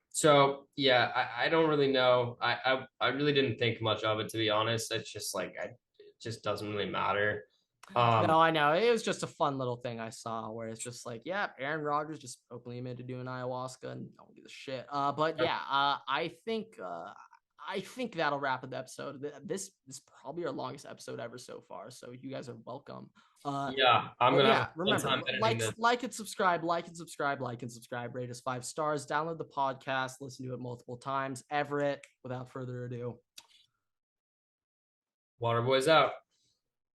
S2: So yeah, I don't really know. I really didn't think much of it, to be honest. It's just like it just doesn't really matter.
S1: No, I know. It was just a fun little thing I saw where it's just like, yeah, Aaron Rodgers just openly admitted to doing ayahuasca and don't give a shit. But yeah, I think that'll wrap up the episode. This is probably our longest episode ever so far. So you guys are welcome.
S2: Yeah, I'm gonna have
S1: remember,
S2: time
S1: like and subscribe, like and subscribe, rate us 5 stars, download the podcast, listen to it multiple times. Everett, without further ado.
S2: Waterboys out.